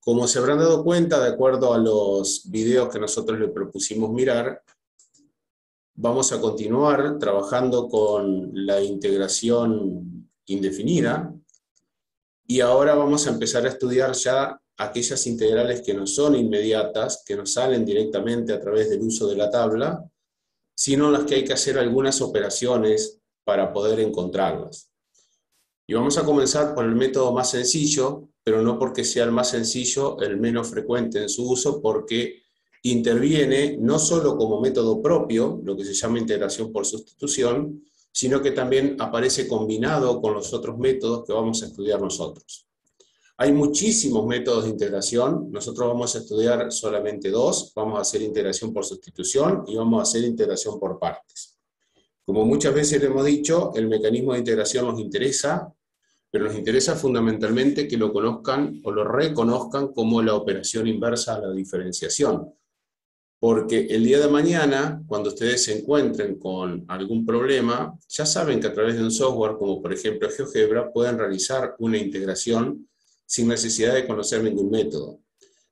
Como se habrán dado cuenta, de acuerdo a los videos que nosotros le propusimos mirar, vamos a continuar trabajando con la integración indefinida, y ahora vamos a empezar a estudiar ya aquellas integrales que no son inmediatas, que nos salen directamente a través del uso de la tabla, sino las que hay que hacer algunas operaciones para poder encontrarlas. Y vamos a comenzar por el método más sencillo, pero no porque sea el más sencillo el menos frecuente en su uso, porque interviene no solo como método propio, lo que se llama integración por sustitución, sino que también aparece combinado con los otros métodos que vamos a estudiar nosotros. Hay muchísimos métodos de integración, nosotros vamos a estudiar solamente dos, vamos a hacer integración por sustitución y vamos a hacer integración por partes. Como muchas veces le hemos dicho, el mecanismo de integración nos interesa, pero nos interesa fundamentalmente que lo conozcan o lo reconozcan como la operación inversa a la diferenciación. Porque el día de mañana, cuando ustedes se encuentren con algún problema, ya saben que a través de un software, como por ejemplo GeoGebra, pueden realizar una integración sin necesidad de conocer ningún método.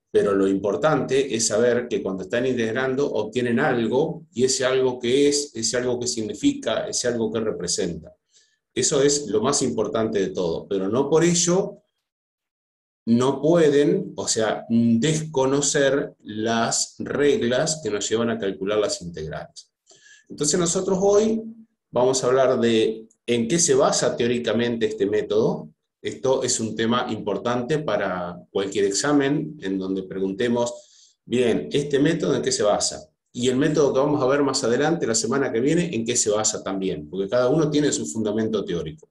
Pero lo importante es saber que cuando están integrando obtienen algo, y ese algo que es, ese algo que significa, ese algo que representa. Eso es lo más importante de todo, pero no por ello no pueden, o sea, desconocer las reglas que nos llevan a calcular las integrales. Entonces nosotros hoy vamos a hablar de en qué se basa teóricamente este método. Esto es un tema importante para cualquier examen en donde preguntemos, bien, ¿este método en qué se basa? Y el método que vamos a ver más adelante, la semana que viene, ¿en qué se basa también? Porque cada uno tiene su fundamento teórico.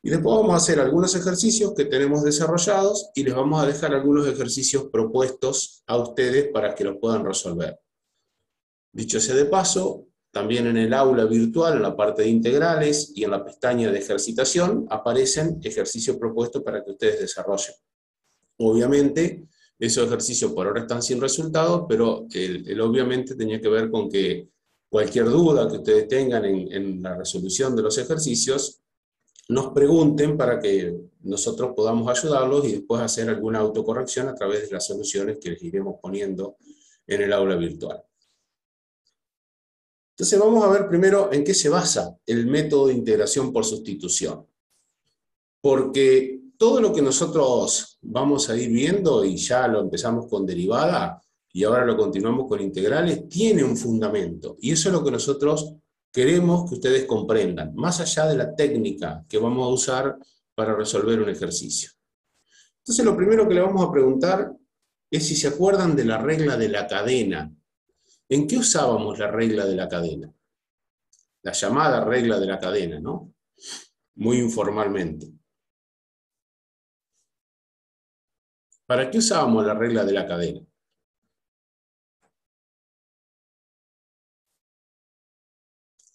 Y después vamos a hacer algunos ejercicios que tenemos desarrollados y les vamos a dejar algunos ejercicios propuestos a ustedes para que los puedan resolver. Dicho sea de paso, también en el aula virtual, en la parte de integrales y en la pestaña de ejercitación, aparecen ejercicios propuestos para que ustedes desarrollen. Obviamente, esos ejercicios por ahora están sin resultados, pero el obviamente tenía que ver con que cualquier duda que ustedes tengan en la resolución de los ejercicios, nos pregunten para que nosotros podamos ayudarlos y después hacer alguna autocorrección a través de las soluciones que les iremos poniendo en el aula virtual. Entonces vamos a ver primero en qué se basa el método de integración por sustitución. Porque todo lo que nosotros vamos a ir viendo, y ya lo empezamos con derivada, y ahora lo continuamos con integrales, tiene un fundamento. Y eso es lo que nosotros queremos que ustedes comprendan, más allá de la técnica que vamos a usar para resolver un ejercicio. Entonces lo primero que le vamos a preguntar es si se acuerdan de la regla de la cadena. ¿En qué usábamos la regla de la cadena? La llamada regla de la cadena, ¿no? Muy informalmente. ¿Para qué usábamos la regla de la cadena?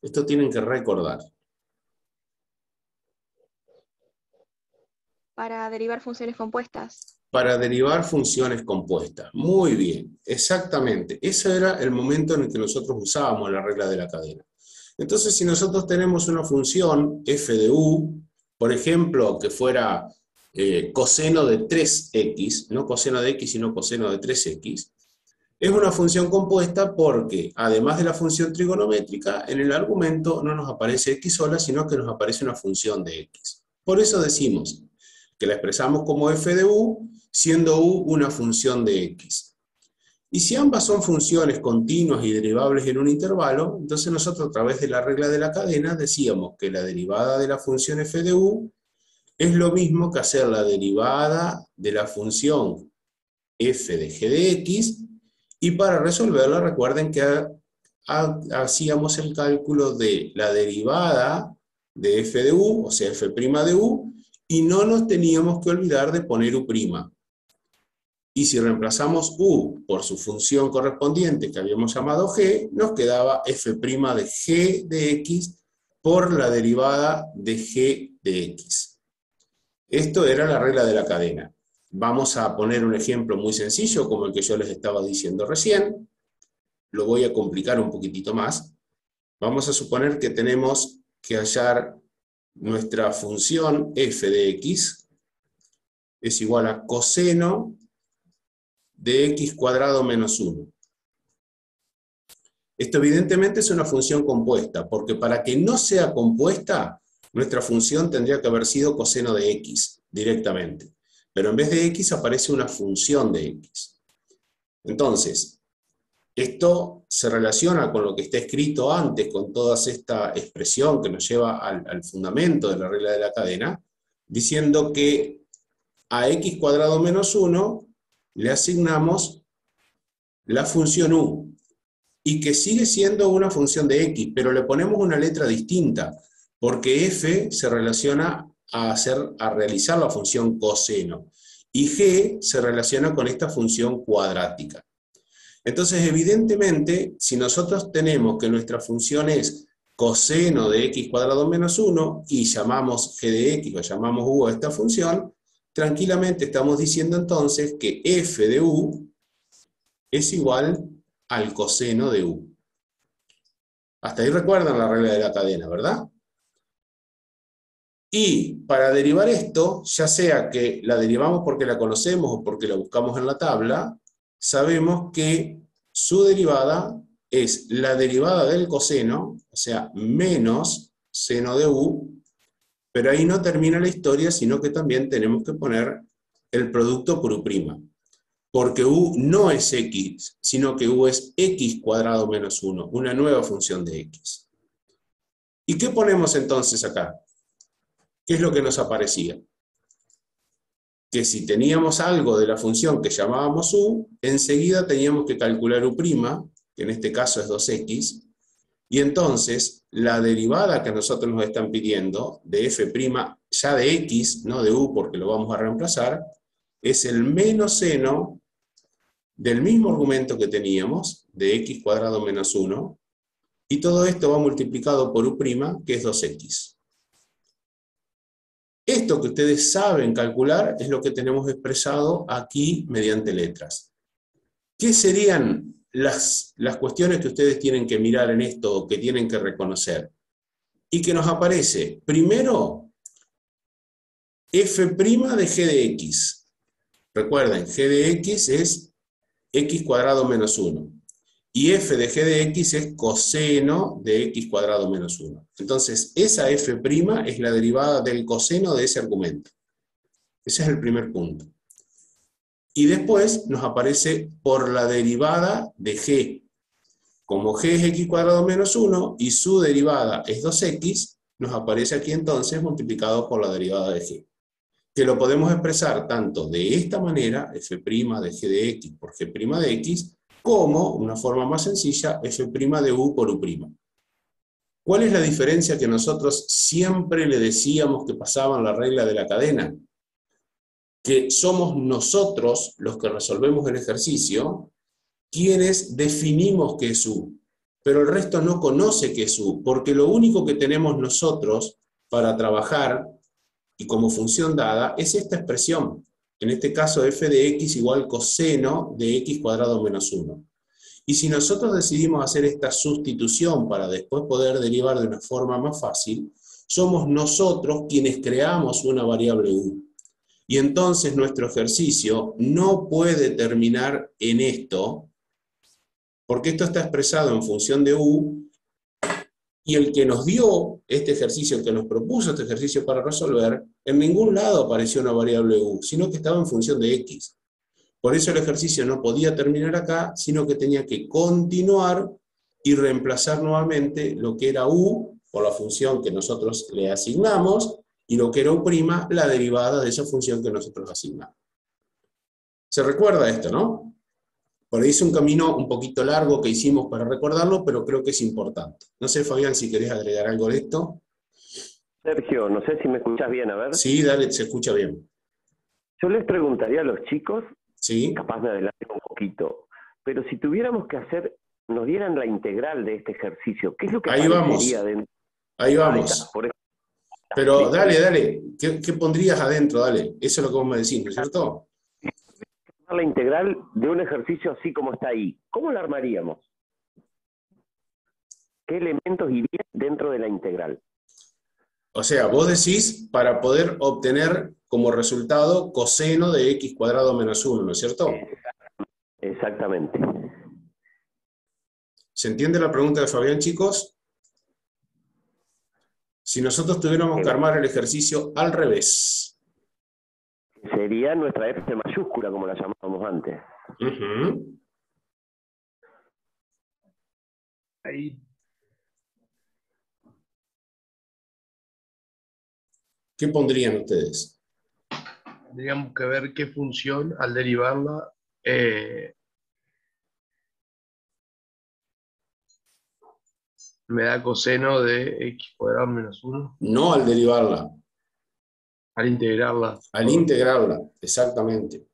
Esto tienen que recordar. Para derivar funciones compuestas. Para derivar funciones compuestas. Muy bien, exactamente. Ese era el momento en el que nosotros usábamos la regla de la cadena. Entonces, si nosotros tenemos una función f de u, por ejemplo, que fuera coseno de 3x, no coseno de x, sino coseno de 3x, es una función compuesta porque, además de la función trigonométrica, en el argumento no nos aparece x sola, sino que nos aparece una función de x. Por eso decimos que la expresamos como f de u, siendo u una función de x. Y si ambas son funciones continuas y derivables en un intervalo, entonces nosotros a través de la regla de la cadena decíamos que la derivada de la función f de u es lo mismo que hacer la derivada de la función f de g de x, y para resolverla recuerden que hacíamos el cálculo de la derivada de f de u, o sea f' de u, y no nos teníamos que olvidar de poner u'. Y si reemplazamos u por su función correspondiente que habíamos llamado g, nos quedaba f' de g de x por la derivada de g de x. Esto era la regla de la cadena. Vamos a poner un ejemplo muy sencillo como el que yo les estaba diciendo recién. Lo voy a complicar un poquitito más. Vamos a suponer que tenemos que hallar nuestra función f de x es igual a coseno de x cuadrado menos 1. Esto evidentemente es una función compuesta, porque para que no sea compuesta, nuestra función tendría que haber sido coseno de x directamente. Pero en vez de x aparece una función de x. Entonces, esto se relaciona con lo que está escrito antes, con toda esta expresión que nos lleva al fundamento de la regla de la cadena, diciendo que a x cuadrado menos 1 le asignamos la función u, y que sigue siendo una función de x, pero le ponemos una letra distinta, porque f se relaciona a realizar la función coseno, y g se relaciona con esta función cuadrática. Entonces, evidentemente, si nosotros tenemos que nuestra función es coseno de x cuadrado menos 1, y llamamos g de x, o llamamos u a esta función, tranquilamente estamos diciendo entonces que f de u es igual al coseno de u. Hasta ahí recuerdan la regla de la cadena, ¿verdad? Y para derivar esto, ya sea que la derivamos porque la conocemos o porque la buscamos en la tabla, sabemos que su derivada es la derivada del coseno, o sea, menos seno de u, pero ahí no termina la historia, sino que también tenemos que poner el producto por u'. Porque u no es x, sino que u es x cuadrado menos 1, una nueva función de x. ¿Y qué ponemos entonces acá? ¿Qué es lo que nos aparecía? Que si teníamos algo de la función que llamábamos u, enseguida teníamos que calcular u', que en este caso es 2x, y entonces la derivada que nosotros nos están pidiendo, de f' ya de x, no de u porque lo vamos a reemplazar, es el menos seno del mismo argumento que teníamos, de x cuadrado menos 1, y todo esto va multiplicado por u', que es 2x. Esto que ustedes saben calcular es lo que tenemos expresado aquí mediante letras. ¿Qué serían las cuestiones que ustedes tienen que mirar en esto, o que tienen que reconocer? Y que nos aparece, primero, f' de g de x. Recuerden, g de x es x cuadrado menos 1. Y f de g de x es coseno de x cuadrado menos 1. Entonces, esa f' es la derivada del coseno de ese argumento. Ese es el primer punto. Y después nos aparece por la derivada de g. Como g es x cuadrado menos 1 y su derivada es 2x, nos aparece aquí entonces multiplicado por la derivada de g. Que lo podemos expresar tanto de esta manera, f' de g de x por g' de x, como, una forma más sencilla, f' de u por u'. ¿Cuál es la diferencia que nosotros siempre le decíamos que pasaba en la regla de la cadena? Que somos nosotros, los que resolvemos el ejercicio, quienes definimos qué es u, pero el resto no conoce qué es u, porque lo único que tenemos nosotros para trabajar y como función dada es esta expresión, en este caso f de x igual coseno de x cuadrado menos 1. Y si nosotros decidimos hacer esta sustitución para después poder derivar de una forma más fácil, somos nosotros quienes creamos una variable u. Y entonces nuestro ejercicio no puede terminar en esto, porque esto está expresado en función de u, y el que nos dio este ejercicio, el que nos propuso este ejercicio para resolver, en ningún lado apareció una variable u, sino que estaba en función de x. Por eso el ejercicio no podía terminar acá, sino que tenía que continuar y reemplazar nuevamente lo que era u, por la función que nosotros le asignamos, y lo que era u', la derivada de esa función que nosotros asignamos. ¿Se recuerda esto, no? Por ahí es un camino un poquito largo que hicimos para recordarlo, pero creo que es importante. No sé, Fabián, si querés agregar algo de esto. Sergio, no sé si me escuchas bien, a ver. Sí, dale, se escucha bien. Yo les preguntaría a los chicos, Sí. capaz me adelanto un poquito, pero si tuviéramos que hacer, nos dieran la integral de este ejercicio, ¿qué es lo que Ahí vamos. dentro? Ahí vamos. Ahí está, por ejemplo. Pero dale, ¿qué pondrías adentro? Dale, eso es lo que vos me decís, ¿no es cierto? La integral de un ejercicio así como está ahí, ¿cómo la armaríamos? ¿Qué elementos irían dentro de la integral? O sea, vos decís para poder obtener como resultado coseno de x cuadrado menos 1, ¿no es cierto? Exactamente. ¿Se entiende la pregunta de Fabián, chicos? Si nosotros tuviéramos que armar el ejercicio al revés. Sería nuestra F mayúscula, como la llamábamos antes. Uh-huh. Ahí. ¿Qué pondrían ustedes? Tendríamos que ver qué función al derivarla me da coseno de x cuadrado menos 1 No al derivarla, al integrarla. al integrarla, exactamente.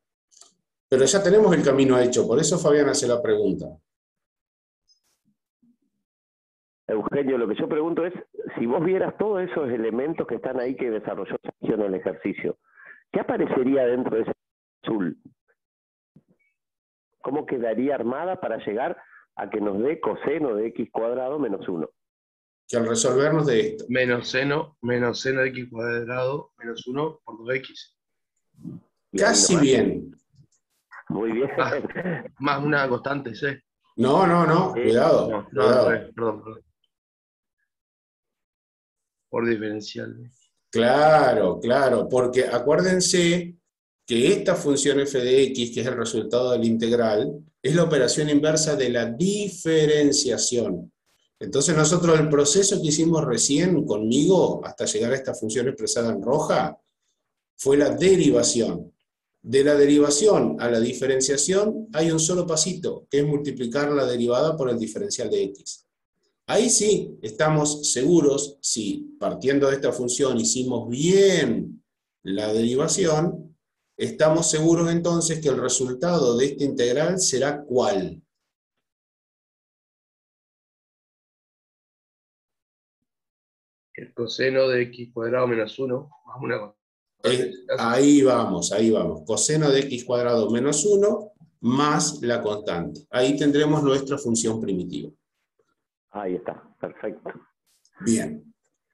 Pero ya tenemos el camino hecho, por eso Fabián hace la pregunta. Eugenio, lo que yo pregunto es, si vos vieras todos esos elementos que están ahí que desarrolló Sergio en el ejercicio, ¿qué aparecería dentro de ese azul? ¿Cómo quedaría armada para llegar a que nos dé coseno de x cuadrado menos 1? Que al resolvernos de esto. Menos seno de x cuadrado menos 1 por 2x. Casi bien. Muy bien. Más una constante, ¿sí? No, cuidado. No, cuidado. perdón. Por diferencial. Claro, porque acuérdense que esta función f de x, que es el resultado del integral, es la operación inversa de la diferenciación. Entonces nosotros el proceso que hicimos recién conmigo, hasta llegar a esta función expresada en roja, fue la derivación. De la derivación a la diferenciación hay un solo pasito, que es multiplicar la derivada por el diferencial de x. Ahí sí estamos seguros, si partiendo de esta función hicimos bien la derivación, estamos seguros entonces que el resultado de esta integral será ¿cuál? El coseno de x cuadrado menos 1 más una constante. Ahí vamos. Coseno de x cuadrado menos 1 más la constante. Ahí tendremos nuestra función primitiva. Ahí está, perfecto. Bien.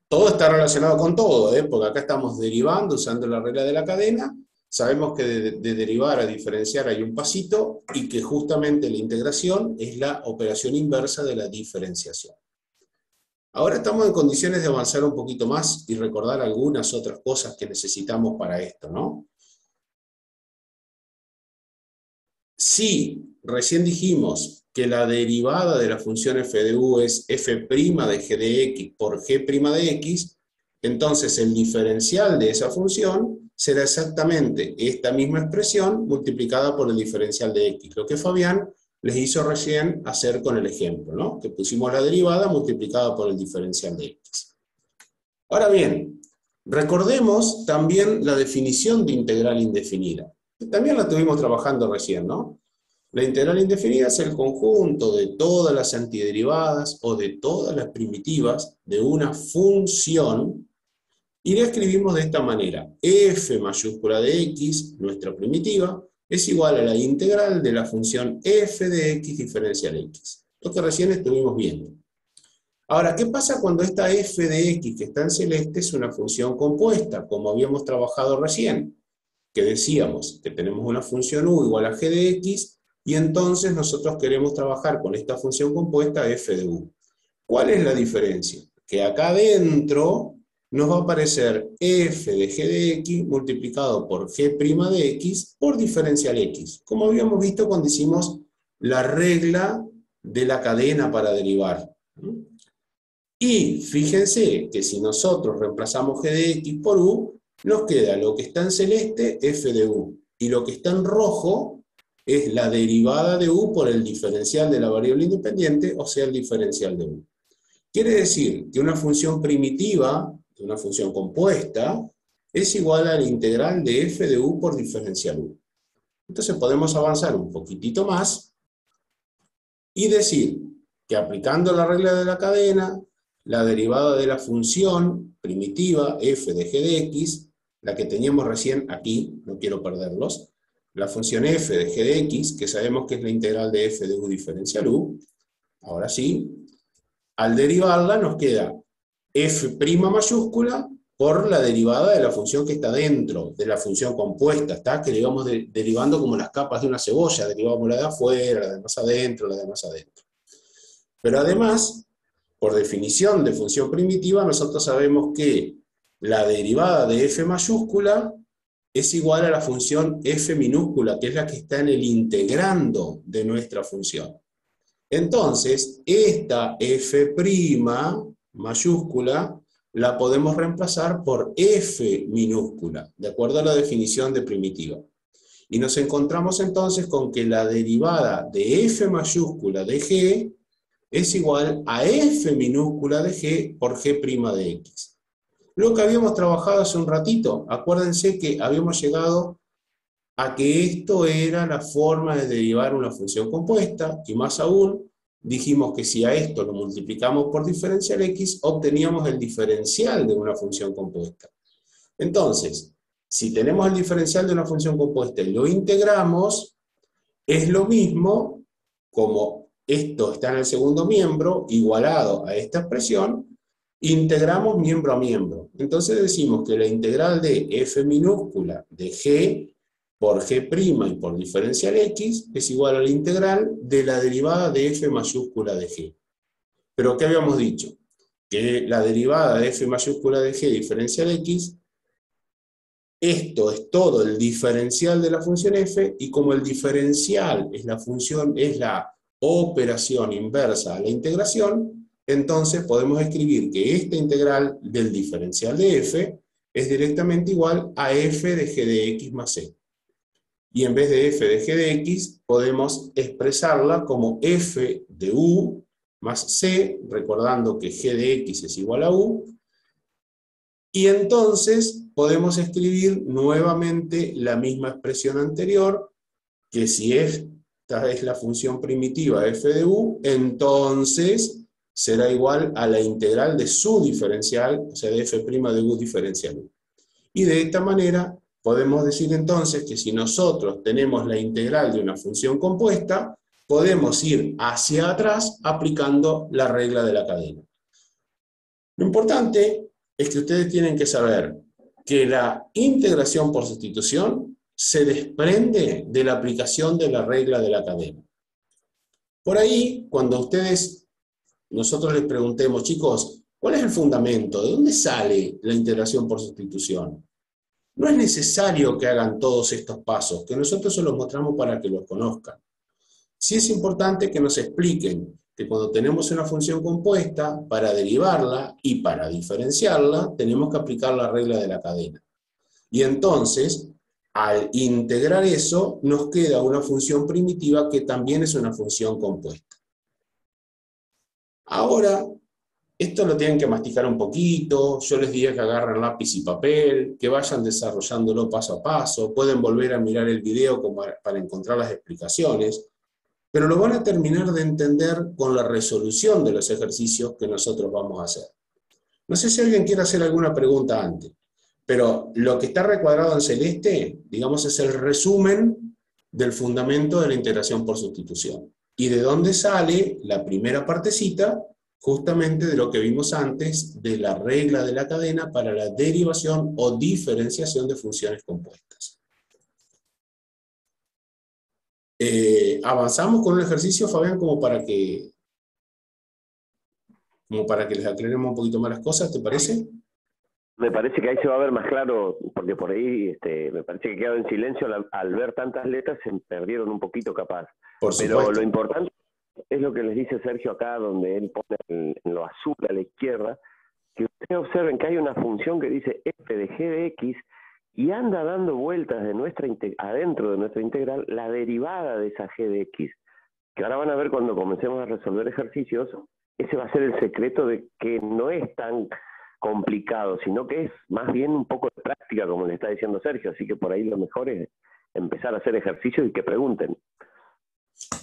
Todo está relacionado con todo, porque acá estamos derivando usando la regla de la cadena. Sabemos que de derivar a diferenciar hay un pasito y que justamente la integración es la operación inversa de la diferenciación. Ahora estamos en condiciones de avanzar un poquito más y recordar algunas otras cosas que necesitamos para esto, ¿no? Si recién dijimos que la derivada de la función f de u es f' de g de x por g' de x, entonces el diferencial de esa función será exactamente esta misma expresión multiplicada por el diferencial de x, lo que Fabián les hizo recién hacer con el ejemplo, ¿no? Que pusimos la derivada multiplicada por el diferencial de x. Ahora bien, recordemos también la definición de integral indefinida. También la tuvimos trabajando recién, ¿no? La integral indefinida es el conjunto de todas las antiderivadas o de todas las primitivas de una función, y la escribimos de esta manera: f mayúscula de x, nuestra primitiva, es igual a la integral de la función f de x diferencial x. Lo que recién estuvimos viendo. Ahora, ¿qué pasa cuando esta f de x que está en celeste es una función compuesta, como habíamos trabajado recién? Que decíamos que tenemos una función u igual a g de x, y entonces nosotros queremos trabajar con esta función compuesta f de u. ¿Cuál es la diferencia? Que acá adentro nos va a aparecer f de g de x multiplicado por g' de x por diferencial x, como habíamos visto cuando hicimos la regla de la cadena para derivar. Y fíjense que si nosotros reemplazamos g de x por u, nos queda lo que está en celeste, f de u, y lo que está en rojo es la derivada de u por el diferencial de la variable independiente, o sea, el diferencial de u. Quiere decir que una función primitiva, una función compuesta, es igual a la integral de f de u por diferencial u. Entonces podemos avanzar un poquitito más y decir que aplicando la regla de la cadena, la derivada de la función primitiva f de g de x, la que teníamos recién aquí, no quiero perderlos, la función f de g de x, que sabemos que es la integral de f de u diferencial u, ahora sí, al derivarla nos queda f' mayúscula por la derivada de la función que está dentro de la función compuesta, ¿está? Que le vamos derivando como las capas de una cebolla, derivamos la de afuera, la de más adentro, la de más adentro. Pero además, por definición de función primitiva, nosotros sabemos que la derivada de f mayúscula es igual a la función f minúscula, que es la que está en el integrando de nuestra función. Entonces, esta f' mayúscula la podemos reemplazar por f minúscula, de acuerdo a la definición de primitiva. Y nos encontramos entonces con que la derivada de f mayúscula de g es igual a f minúscula de g por g' de x. Lo que habíamos trabajado hace un ratito, acuérdense que habíamos llegado a que esto era la forma de derivar una función compuesta, y más aún, dijimos que si a esto lo multiplicamos por diferencial x, obteníamos el diferencial de una función compuesta. Entonces, si tenemos el diferencial de una función compuesta y lo integramos, es lo mismo como esto está en el segundo miembro, igualado a esta expresión, integramos miembro a miembro. Entonces decimos que la integral de f minúscula de g por g' y por diferencial x es igual a la integral de la derivada de f mayúscula de g. ¿Pero qué habíamos dicho? Que la derivada de f mayúscula de g diferencial x, esto es todo el diferencial de la función f, y como el diferencial es la función, es la operación inversa a la integración, entonces podemos escribir que esta integral del diferencial de f es directamente igual a f de g de x más c. Y en vez de f de g de x, podemos expresarla como f de u más c, recordando que g de x es igual a u, y entonces podemos escribir nuevamente la misma expresión anterior, que si esta es la función primitiva f de u, entonces será igual a la integral de su diferencial, o sea, de f' de u diferencial u. Y de esta manera podemos decir entonces que si nosotros tenemos la integral de una función compuesta, podemos ir hacia atrás aplicando la regla de la cadena. Lo importante es que ustedes tienen que saber que la integración por sustitución se desprende de la aplicación de la regla de la cadena. Por ahí, cuando nosotros les preguntemos, chicos, ¿cuál es el fundamento? ¿De dónde sale la integración por sustitución? No es necesario que hagan todos estos pasos, que nosotros se los mostramos para que los conozcan. Sí es importante que nos expliquen que cuando tenemos una función compuesta, para derivarla y para diferenciarla, tenemos que aplicar la regla de la cadena. Y entonces, al integrar eso, nos queda una función primitiva que también es una función compuesta. Ahora, esto lo tienen que masticar un poquito, yo les diría que agarren lápiz y papel, que vayan desarrollándolo paso a paso, pueden volver a mirar el video para encontrar las explicaciones, pero lo van a terminar de entender con la resolución de los ejercicios que nosotros vamos a hacer. No sé si alguien quiere hacer alguna pregunta antes, pero lo que está recuadrado en celeste, digamos, es el resumen del fundamento de la integración por sustitución. Y de dónde sale la primera partecita, justamente de lo que vimos antes, de la regla de la cadena para la derivación o diferenciación de funciones compuestas. Avanzamos con un ejercicio, Fabián, como para que les aclaremos un poquito más las cosas, ¿te parece? Me parece que ahí se va a ver más claro, porque por ahí me parece que quedado en silencio al ver tantas letras, se perdieron un poquito capaz. Por supuesto. Pero lo importante es lo que les dice Sergio acá, donde él pone en lo azul a la izquierda, que ustedes observen que hay una función que dice f de g de x, y anda dando vueltas adentro de nuestra integral la derivada de esa g de x, que ahora van a ver cuando comencemos a resolver ejercicios. Ese va a ser el secreto de que no es tan complicado, sino que es más bien un poco de práctica, como le está diciendo Sergio, así que por ahí lo mejor es empezar a hacer ejercicios y que pregunten.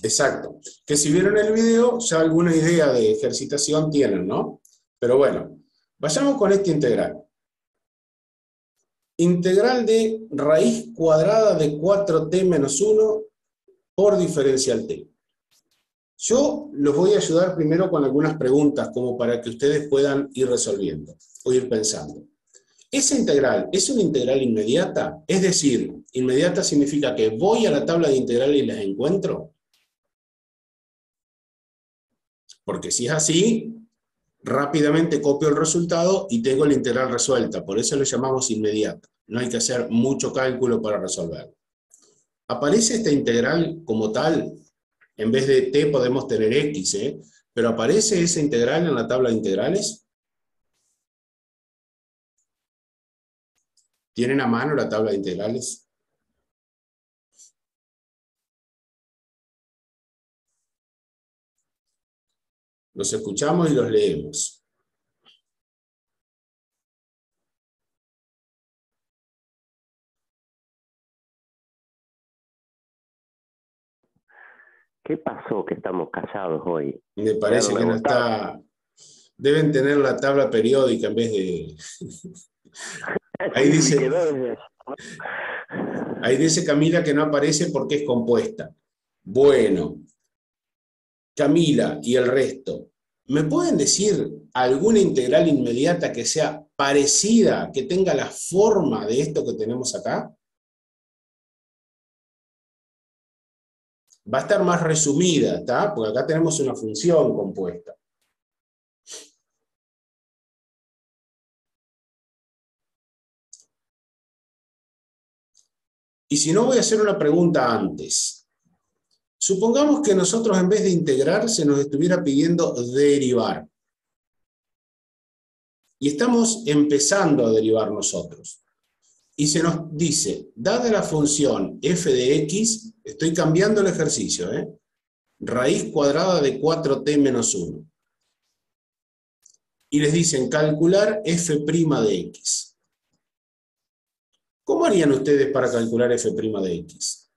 Exacto, que si vieron el video ya alguna idea de ejercitación tienen, ¿no? Pero bueno, vayamos con esta integral. Integral de raíz cuadrada de 4t menos 1 por diferencial t. Yo los voy a ayudar primero con algunas preguntas, como para que ustedes puedan ir resolviendo o ir pensando. ¿Esa integral es una integral inmediata? Es decir, inmediata significa que voy a la tabla de integrales y las encuentro. Porque si es así, rápidamente copio el resultado y tengo la integral resuelta. Por eso lo llamamos inmediata. No hay que hacer mucho cálculo para resolverlo. Aparece esta integral como tal. En vez de t podemos tener x, pero ¿aparece esa integral en la tabla de integrales? ¿Tienen a mano la tabla de integrales? Los escuchamos y los leemos. ¿Qué pasó que estamos callados hoy? Me parece que no está... Deben tener la tabla periódica en vez de... Ahí dice Camila que no aparece porque es compuesta. Bueno, Camila y el resto, ¿me pueden decir alguna integral inmediata que sea parecida, que tenga la forma de esto que tenemos acá? Va a estar más resumida, ¿está? Porque acá tenemos una función compuesta. Y si no, voy a hacer una pregunta antes. Supongamos que nosotros en vez de integrar se nos estuviera pidiendo derivar. Y estamos empezando a derivar nosotros. Y se nos dice, dada la función f de x, estoy cambiando el ejercicio, raíz cuadrada de 4t menos 1. Y les dicen calcular f' de x. ¿Cómo harían ustedes para calcular f' de x?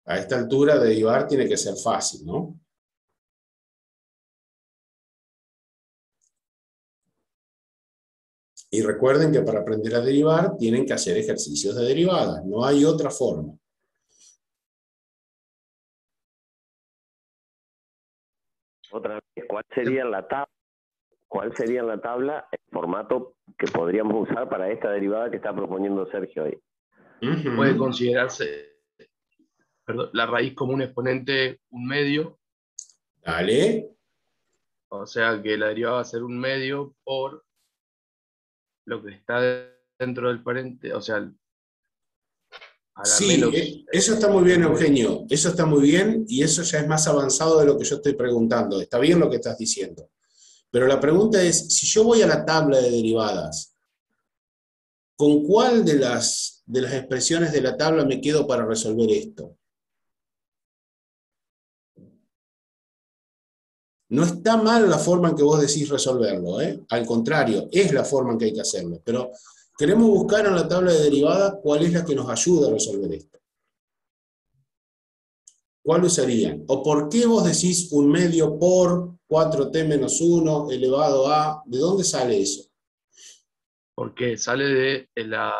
A esta altura derivar tiene que ser fácil, ¿no? Y recuerden que para aprender a derivar tienen que hacer ejercicios de derivadas, no hay otra forma. Otra vez, ¿cuál sería la tabla, el formato que podríamos usar para esta derivada que está proponiendo Sergio hoy? Puede considerarse, perdón, la raíz como un exponente, un medio. Dale. O sea que la derivada va a ser un medio por lo que está dentro del paréntesis, o sea, a la Sí, menos, eso está muy bien, Eugenio. Eso está muy bien y eso ya es más avanzado de lo que yo estoy preguntando. Está bien lo que estás diciendo. Pero la pregunta es, si yo voy a la tabla de derivadas, ¿con cuál de las expresiones de la tabla me quedo para resolver esto? No está mal la forma en que vos decís resolverlo, Al contrario, es la forma en que hay que hacerlo. Pero queremos buscar en la tabla de derivadas cuál es la que nos ayuda a resolver esto. ¿Cuál usarían? ¿O por qué vos decís un medio por 4t menos 1 elevado a... ¿De dónde sale eso? porque sale de la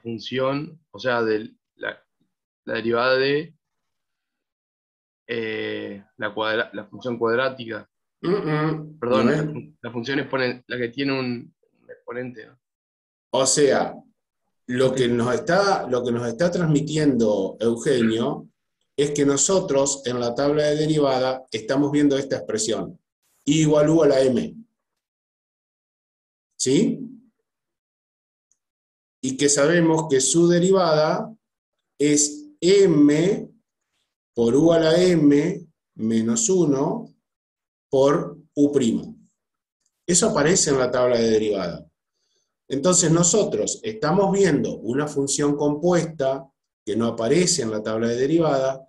función, o sea, de la derivada de la función cuadrática. Perdón, ¿No es? la función exponente, la que tiene un exponente, ¿no? O sea, lo que nos está transmitiendo Eugenio es que nosotros en la tabla de derivada estamos viendo esta expresión, I igual U a la M. ¿Sí? Y que sabemos que su derivada es M por U a la M menos 1 por U'. Eso aparece en la tabla de derivada. Entonces nosotros estamos viendo una función compuesta que no aparece en la tabla de derivada,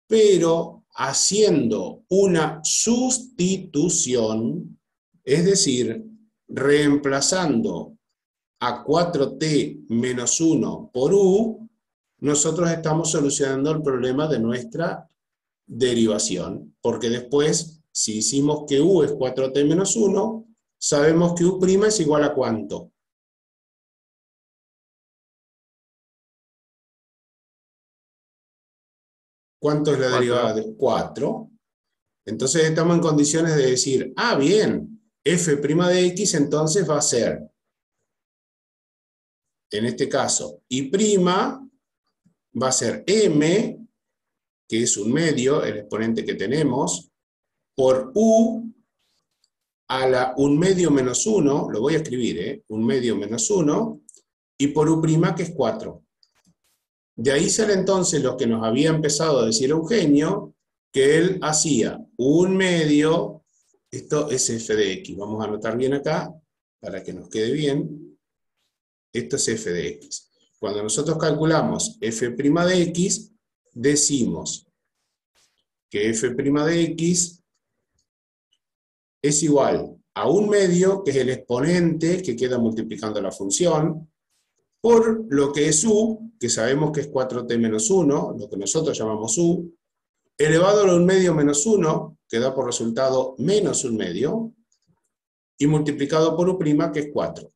pero haciendo una sustitución, es decir, reemplazando a 4t menos 1 por u, nosotros estamos solucionando el problema de nuestra derivación, porque después, si hicimos que u es 4t menos 1, sabemos que u' es igual a ¿cuánto? ¿Cuánto es la 4. derivada de 4? Entonces estamos en condiciones de decir, bien, f' de x entonces va a ser, en este caso, y' va a ser m, que es un medio, el exponente que tenemos, por u a la 1 medio menos 1, lo voy a escribir, 1 medio menos 1, y por u', que es 4. De ahí sale entonces lo que nos había empezado a decir Eugenio, que él hacía 1 medio, esto es f de x, vamos a anotar bien acá, para que nos quede bien, esto es f de x. Cuando nosotros calculamos f' de x, decimos que f' de x es igual a 1 medio, que es el exponente que queda multiplicando la función, por lo que es u, que sabemos que es 4t menos 1, lo que nosotros llamamos u, elevado a 1 medio menos 1, que da por resultado menos 1 medio, y multiplicado por u', que es 4.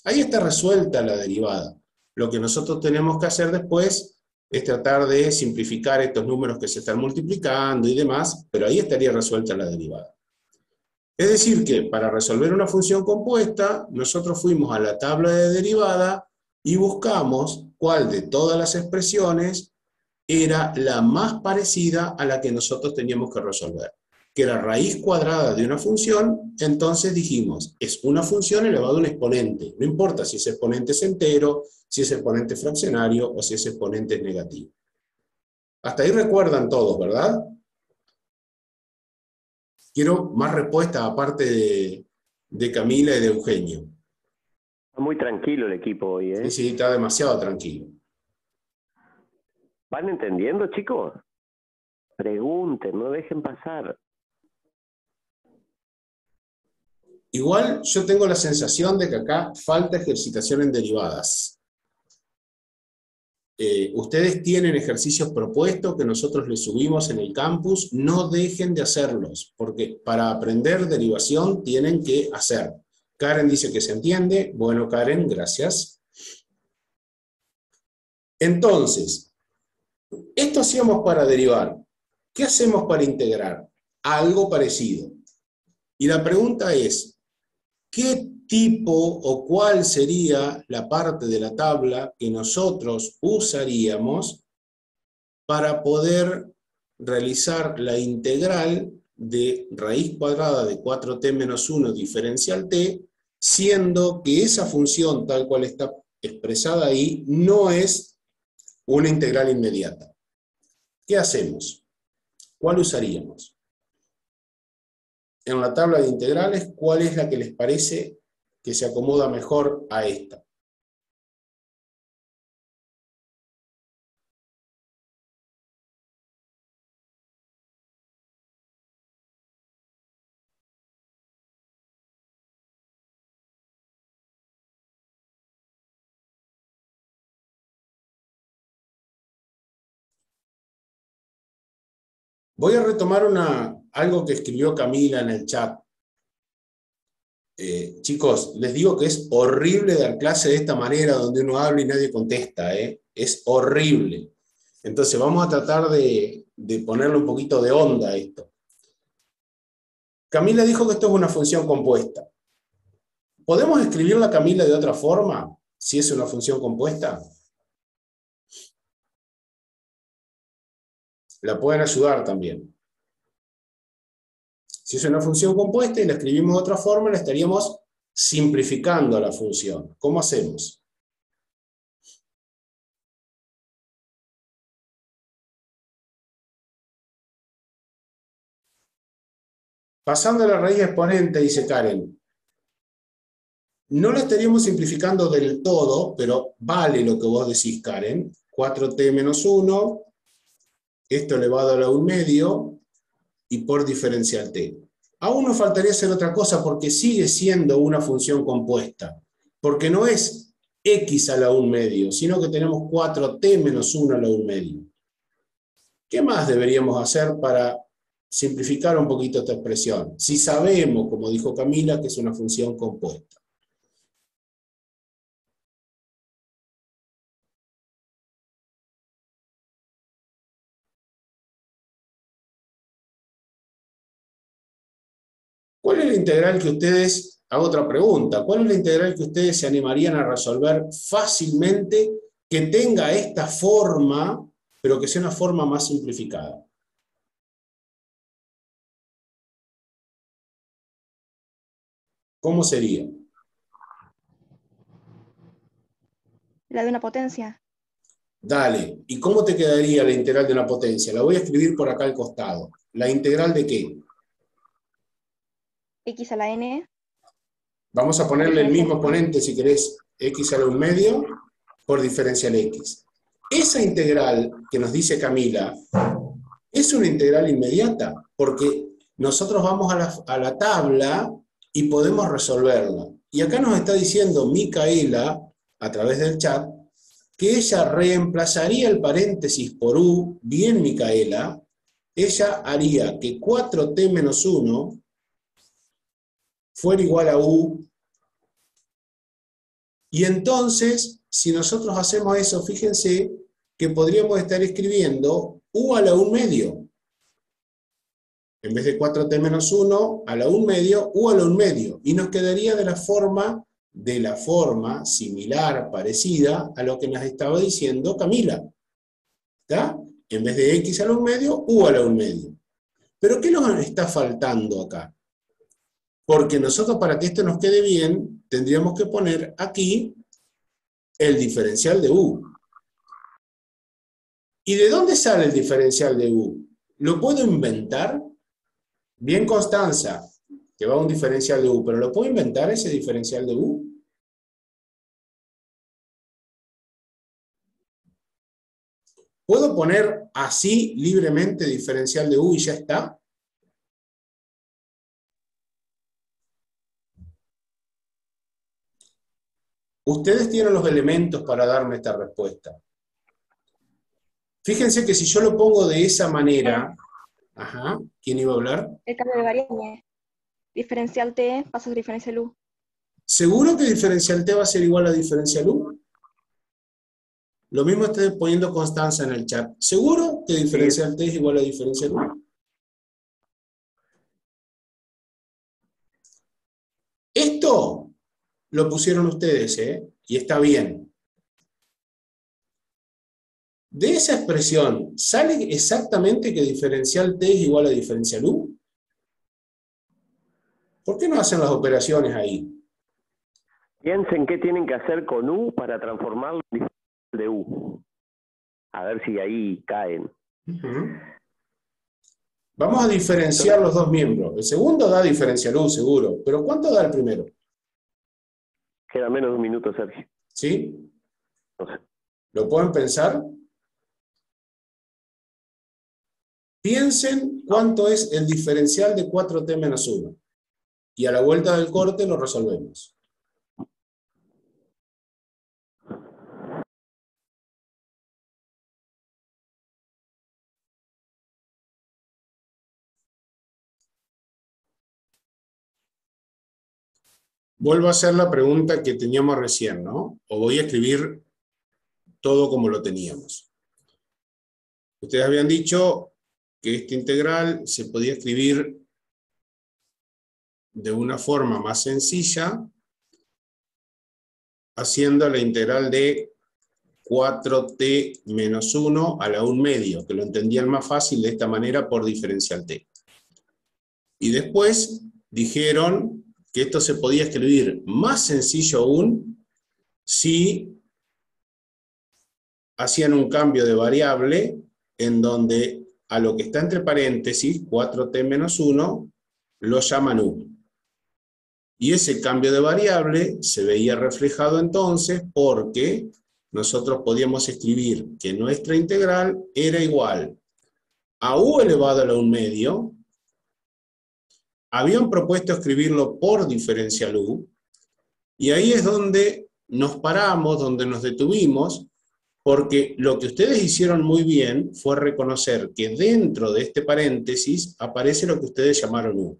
Ahí está resuelta la derivada. Lo que nosotros tenemos que hacer después es tratar de simplificar estos números que se están multiplicando y demás, pero ahí estaría resuelta la derivada. Es decir que para resolver una función compuesta, nosotros fuimos a la tabla de derivada y buscamos cuál de todas las expresiones era la más parecida a la que nosotros teníamos que resolver, que era raíz cuadrada de una función. Entonces dijimos, es una función elevada a un exponente, no importa si ese exponente es entero, si ese exponente es fraccionario o si ese exponente es negativo. Hasta ahí recuerdan todos, ¿verdad? Quiero más respuestas aparte de Camila y de Eugenio. Está muy tranquilo el equipo hoy, ¿eh? Sí, sí, está demasiado tranquilo. ¿Van entendiendo, chicos? Pregunten, no dejen pasar. Igual yo tengo la sensación de que acá falta ejercitación en derivadas. Ustedes tienen ejercicios propuestos que nosotros les subimos en el campus, no dejen de hacerlos, porque para aprender derivación tienen que hacer. Karen dice que se entiende. Bueno, Karen, gracias. Entonces, esto hacíamos para derivar. ¿Qué hacemos para integrar? Algo parecido. Y la pregunta es, ¿qué tipo o cuál sería la parte de la tabla que nosotros usaríamos para poder realizar la integral de raíz cuadrada de 4t menos 1 diferencial t, siendo que esa función tal cual está expresada ahí no es una integral inmediata? ¿Qué hacemos? ¿Cuál usaríamos? En la tabla de integrales, ¿cuál es la que les parece que se acomoda mejor a esta? Voy a retomar algo que escribió Camila en el chat. Chicos, les digo que es horrible dar clase de esta manera, donde uno habla y nadie contesta, es horrible. Entonces vamos a tratar de ponerle un poquito de onda a esto. Camila dijo que esto es una función compuesta. ¿Podemos escribirla, Camila, de otra forma, si es una función compuesta? La pueden ayudar también. Si es una función compuesta y la escribimos de otra forma, la estaríamos simplificando a la función. ¿Cómo hacemos? Pasando a la raíz exponente, dice Karen, no la estaríamos simplificando del todo, pero vale lo que vos decís, Karen. 4t menos 1, esto elevado a la 1 medio, y por diferencial t. Aún nos faltaría hacer otra cosa, porque sigue siendo una función compuesta. Porque no es x a la 1 medio, sino que tenemos 4t menos 1 a la 1 medio. ¿Qué más deberíamos hacer para simplificar un poquito esta expresión? Si sabemos, como dijo Camila, que es una función compuesta. ¿Cuál es la integral que ustedes, hago otra pregunta, cuál es la integral que ustedes se animarían a resolver fácilmente que tenga esta forma, pero que sea una forma más simplificada? ¿Cómo sería? La de una potencia. Dale, ¿y cómo te quedaría la integral de una potencia? La voy a escribir por acá al costado. ¿La integral de qué? X a la n. Vamos a ponerle el Diferencial. mismo exponente, si querés, x a la 1/2 por diferencial x. Esa integral que nos dice Camila es una integral inmediata, porque nosotros vamos a la tabla y podemos resolverla. Y acá nos está diciendo Micaela, a través del chat, que ella reemplazaría el paréntesis por u, bien Micaela, ella haría que 4t menos 1 fuera igual a u, y entonces, si nosotros hacemos eso, fíjense que podríamos estar escribiendo u a la 1/2. En vez de 4t menos 1, a la 1/2, u a la 1/2. Y nos quedaría de la forma similar, parecida a lo que nos estaba diciendo Camila. ¿Está? En vez de x a la 1/2, u a la 1/2. ¿Pero qué nos está faltando acá? Porque nosotros, para que esto nos quede bien, tendríamos que poner aquí el diferencial de u. ¿Y de dónde sale el diferencial de u? ¿Lo puedo inventar? Bien, Constanza, que va un diferencial de u, pero ¿lo puedo inventar ese diferencial de u? ¿Puedo poner así libremente diferencial de u y ya está? Ustedes tienen los elementos para darme esta respuesta. Fíjense que si yo lo pongo de esa manera... Ajá, ¿quién iba a hablar? El cambio de variable. Diferencial t pasa a diferencial u. ¿Seguro que diferencial t va a ser igual a diferencial u? Lo mismo estoy poniendo Constanza en el chat. ¿Seguro que diferencial t es igual a diferencial u? Esto lo pusieron ustedes, y está bien. De esa expresión, ¿sale exactamente que diferencial t es igual a diferencial u? ¿Por qué no hacen las operaciones ahí? Piensen qué tienen que hacer con u para transformarlo en diferencial de u. A ver si ahí caen. Vamos a diferenciar los dos miembros. El segundo da diferencial u, seguro. ¿Pero cuánto da el primero? Queda menos de un minuto, Sergio. ¿Sí? No sé. ¿Lo pueden pensar? Piensen cuánto es el diferencial de 4t menos 1. Y a la vuelta del corte lo resolvemos. Vuelvo a hacer la pregunta que teníamos recién, ¿no? O voy a escribir todo como lo teníamos. Ustedes habían dicho que esta integral se podía escribir de una forma más sencilla, haciendo la integral de 4t menos 1 a la 1/2, que lo entendían más fácil de esta manera por diferencial t. Y después dijeron que esto se podía escribir más sencillo aún si hacían un cambio de variable en donde a lo que está entre paréntesis, 4t menos 1, lo llaman u. Y ese cambio de variable se veía reflejado entonces porque nosotros podíamos escribir que nuestra integral era igual a u elevado a la 1/2. Habían propuesto escribirlo por diferencial u, y ahí es donde nos paramos, donde nos detuvimos, porque lo que ustedes hicieron muy bien fue reconocer que dentro de este paréntesis aparece lo que ustedes llamaron u.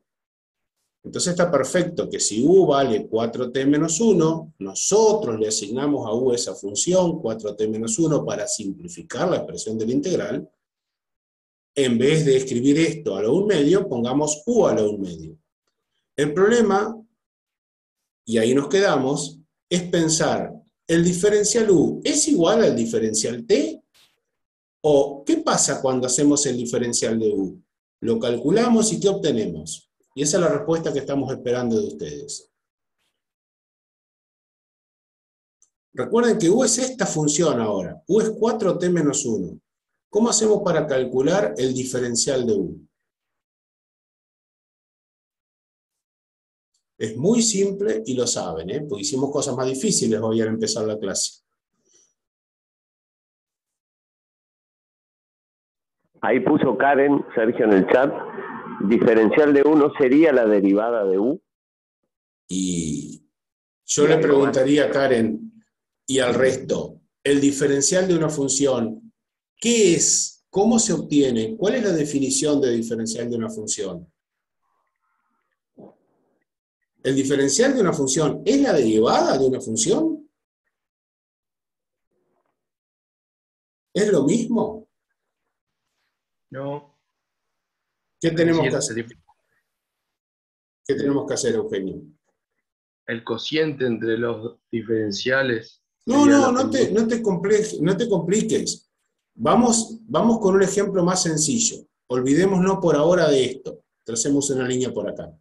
Entonces está perfecto que si u vale 4t menos 1, nosotros le asignamos a u esa función, 4t menos 1, para simplificar la expresión de la integral. En vez de escribir esto a la 1/2, pongamos u a la 1/2. El problema, y ahí nos quedamos, es pensar, ¿el diferencial U es igual al diferencial T? ¿O qué pasa cuando hacemos el diferencial de U? Lo calculamos y ¿qué obtenemos? Y esa es la respuesta que estamos esperando de ustedes. Recuerden que U es esta función ahora. U es 4t menos 1. ¿Cómo hacemos para calcular el diferencial de U? Es muy simple y lo saben, porque hicimos cosas más difíciles hoy al empezar la clase. Ahí puso Karen, Sergio, en el chat, diferencial de U no sería la derivada de U. Y yo le preguntaría a Karen y al resto, el diferencial de una función, ¿qué es? ¿Cómo se obtiene? ¿Cuál es la definición de diferencial de una función? ¿El diferencial de una función es la derivada de una función? ¿Es lo mismo? No. ¿Qué tenemos que hacer? ¿Qué tenemos que hacer, Eugenio? El cociente entre los diferenciales. No te compliques. Vamos con un ejemplo más sencillo. Olvidémonos por ahora de esto. Tracemos una línea por acá.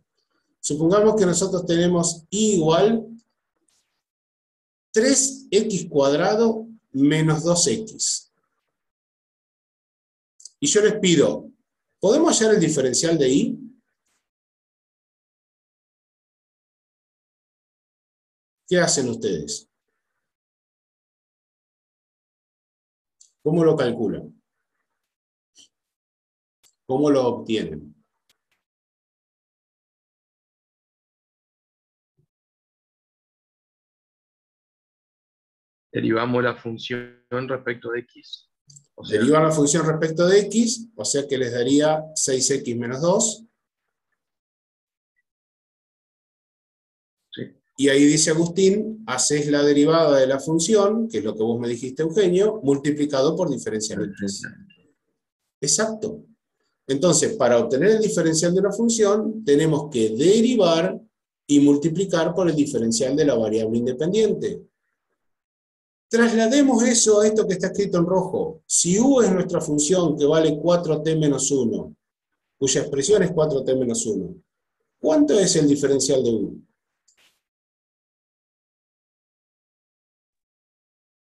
Supongamos que nosotros tenemos I igual 3x cuadrado menos 2x. Y yo les pido, ¿podemos hallar el diferencial de I? ¿Qué hacen ustedes? ¿Cómo lo calculan? ¿Cómo lo obtienen? Derivamos la función respecto de x. O sea, Derivan la función respecto de x, o sea que les daría 6x menos 2. sí. Y ahí dice Agustín, haces la derivada de la función, que es lo que vos me dijiste, Eugenio, multiplicado por diferencial de x. Exacto. Entonces, para obtener el diferencial de una función, tenemos que derivar y multiplicar por el diferencial de la variable independiente. Traslademos eso a esto que está escrito en rojo. Si u es nuestra función que vale 4t menos 1, cuya expresión es 4t menos 1, ¿cuánto es el diferencial de u?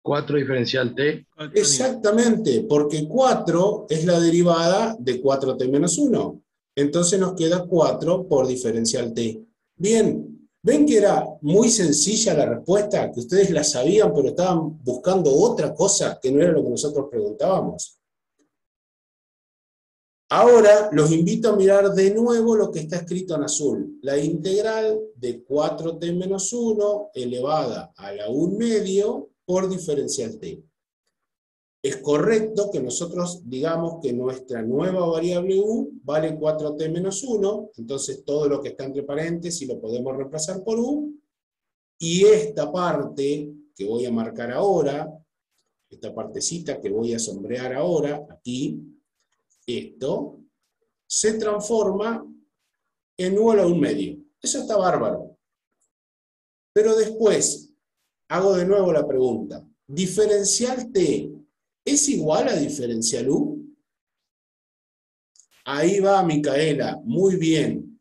4 diferencial t. Exactamente, porque 4 es la derivada de 4t menos 1. Entonces nos queda 4 por diferencial t. Bien, ¿ven que era muy sencilla la respuesta? Que ustedes la sabían, pero estaban buscando otra cosa que no era lo que nosotros preguntábamos. Ahora los invito a mirar de nuevo lo que está escrito en azul. La integral de 4t menos 1 elevada a la 1 medio por diferencial t. Es correcto que nosotros digamos que nuestra nueva variable u vale 4t menos 1, entonces todo lo que está entre paréntesis lo podemos reemplazar por u, y esta parte que voy a marcar ahora, esta partecita que voy a sombrear ahora, aquí, esto, se transforma en u a la 1 medio. Eso está bárbaro. Pero después, hago de nuevo la pregunta, ¿diferencial t es igual a diferencial u? Ahí va, Micaela, muy bien.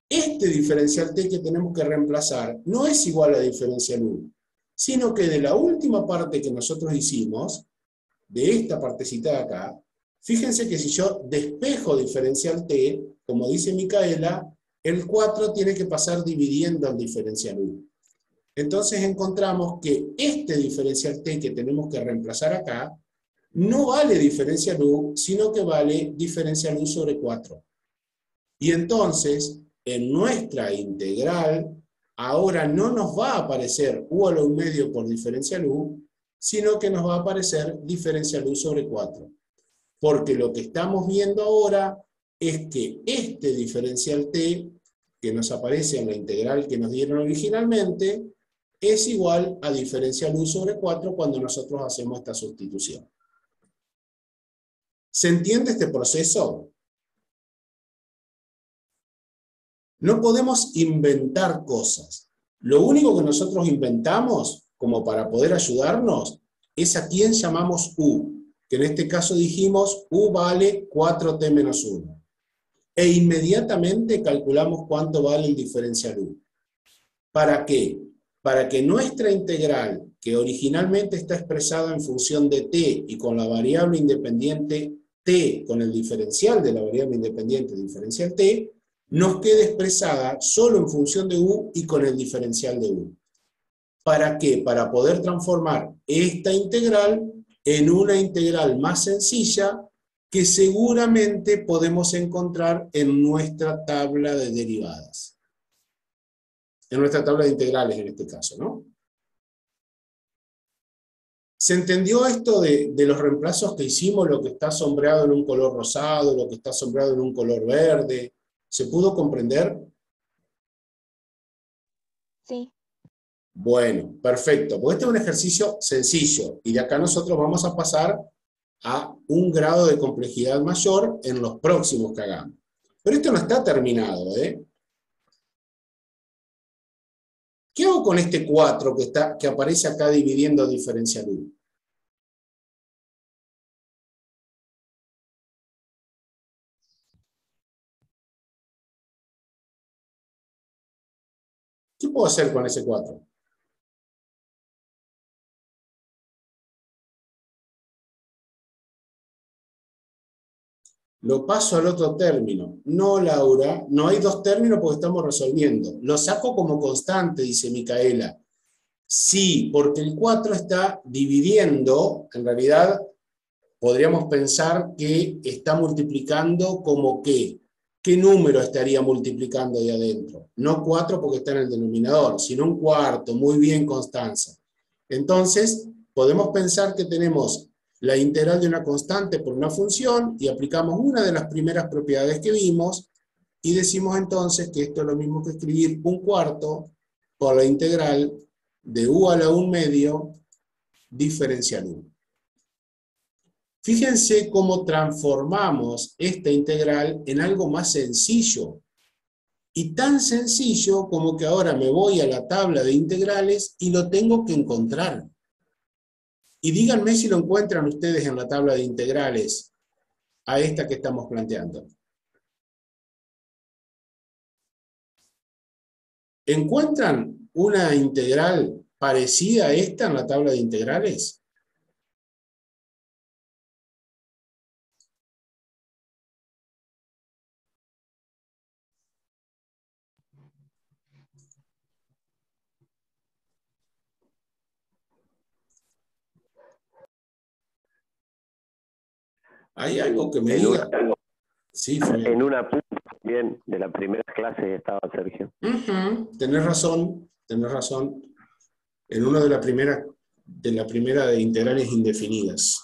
Este diferencial t que tenemos que reemplazar no es igual a diferencial u, sino que de la última parte que nosotros hicimos, de esta partecita de acá, fíjense que si yo despejo diferencial t, como dice Micaela, el 4 tiene que pasar dividiendo el diferencial u. Entonces encontramos que este diferencial t que tenemos que reemplazar acá, no vale diferencial u, sino que vale diferencial u sobre 4. Y entonces, en nuestra integral, ahora no nos va a aparecer u a la 1 medio por diferencial u, sino que nos va a aparecer diferencial u sobre 4. Porque lo que estamos viendo ahora es que este diferencial t, que nos aparece en la integral que nos dieron originalmente, es igual a diferencial u sobre 4 cuando nosotros hacemos esta sustitución. ¿Se entiende este proceso? No podemos inventar cosas. Lo único que nosotros inventamos, como para poder ayudarnos, es a quién llamamos U, que en este caso dijimos U vale 4t menos 1. E inmediatamente calculamos cuánto vale el diferencial U. ¿Para qué? Para que nuestra integral, que originalmente está expresada en función de t y con la variable independiente t, con el diferencial de la variable independiente diferencial t, nos quede expresada solo en función de u y con el diferencial de u. ¿Para qué? Para poder transformar esta integral en una integral más sencilla que seguramente podemos encontrar en nuestra tabla de derivadas. En nuestra tabla de integrales en este caso, ¿no? ¿Se entendió esto de los reemplazos que hicimos? Lo que está sombreado en un color rosado, lo que está sombreado en un color verde. ¿Se pudo comprender? Sí. Bueno, perfecto. Porque este es un ejercicio sencillo y de acá nosotros vamos a pasar a un grado de complejidad mayor en los próximos que hagamos. Pero esto no está terminado, ¿eh? ¿Qué hago con este 4 que aparece acá dividiendo diferencial 1? ¿Qué puedo hacer con ese 4? Lo paso al otro término. No, Laura, no hay dos términos porque estamos resolviendo. Lo saco como constante, dice Micaela. Sí, porque el 4 está dividiendo, en realidad podríamos pensar que está multiplicando como ¿qué? ¿Qué número estaría multiplicando ahí adentro? No 4 porque está en el denominador, sino un cuarto. Muy bien, Constanza. Entonces, podemos pensar que tenemos la integral de una constante por una función y aplicamos una de las primeras propiedades que vimos y decimos entonces que esto es lo mismo que escribir un cuarto por la integral de u a la 1 medio diferencial 1. Fíjense cómo transformamos esta integral en algo más sencillo. Y tan sencillo como que ahora me voy a la tabla de integrales y lo tengo que encontrar. Y díganme si lo encuentran ustedes en la tabla de integrales a esta que estamos planteando. ¿Encuentran una integral parecida a esta en la tabla de integrales? ¿Hay algo que me diga? Sí, en una bien de las primeras clases estaba Sergio. Tenés razón, tenés razón. En una de la primera de integrales indefinidas.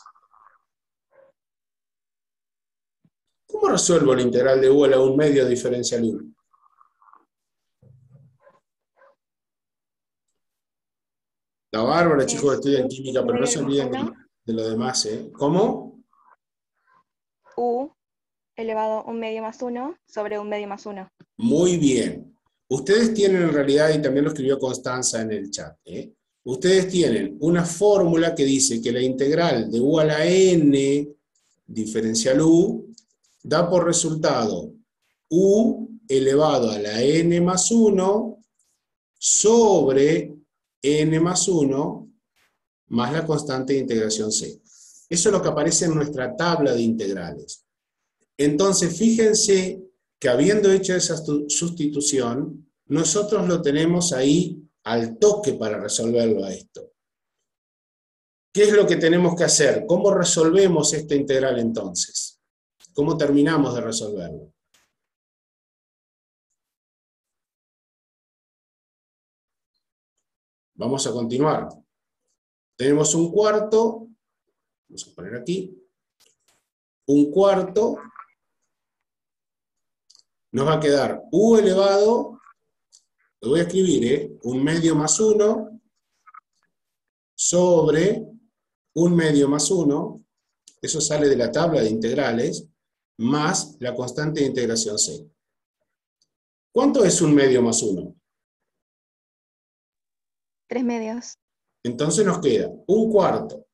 ¿Cómo resuelvo la integral de u a la 1 medio diferencial 1? La bárbara, chicos, que estudian química, pero no se olviden de lo demás, ¿eh? ¿Cómo? U elevado a 1 medio más 1 sobre 1 medio más 1. Muy bien. Ustedes tienen en realidad, y también lo escribió Constanza en el chat, ¿eh? Ustedes tienen una fórmula que dice que la integral de u a la n diferencial u da por resultado u elevado a la n más 1 sobre n más 1 más la constante de integración c. Eso es lo que aparece en nuestra tabla de integrales. Entonces, fíjense que habiendo hecho esa sustitución, nosotros lo tenemos ahí al toque para resolverlo a esto. ¿Qué es lo que tenemos que hacer? ¿Cómo resolvemos esta integral entonces? ¿Cómo terminamos de resolverlo? Vamos a continuar. Tenemos un cuarto, vamos a poner aquí, un cuarto, nos va a quedar u elevado, lo voy a escribir, 1 medio más 1, sobre 1 medio más 1, eso sale de la tabla de integrales, más la constante de integración c. ¿Cuánto es 1/2 más 1? 3/2. Entonces nos queda 1/4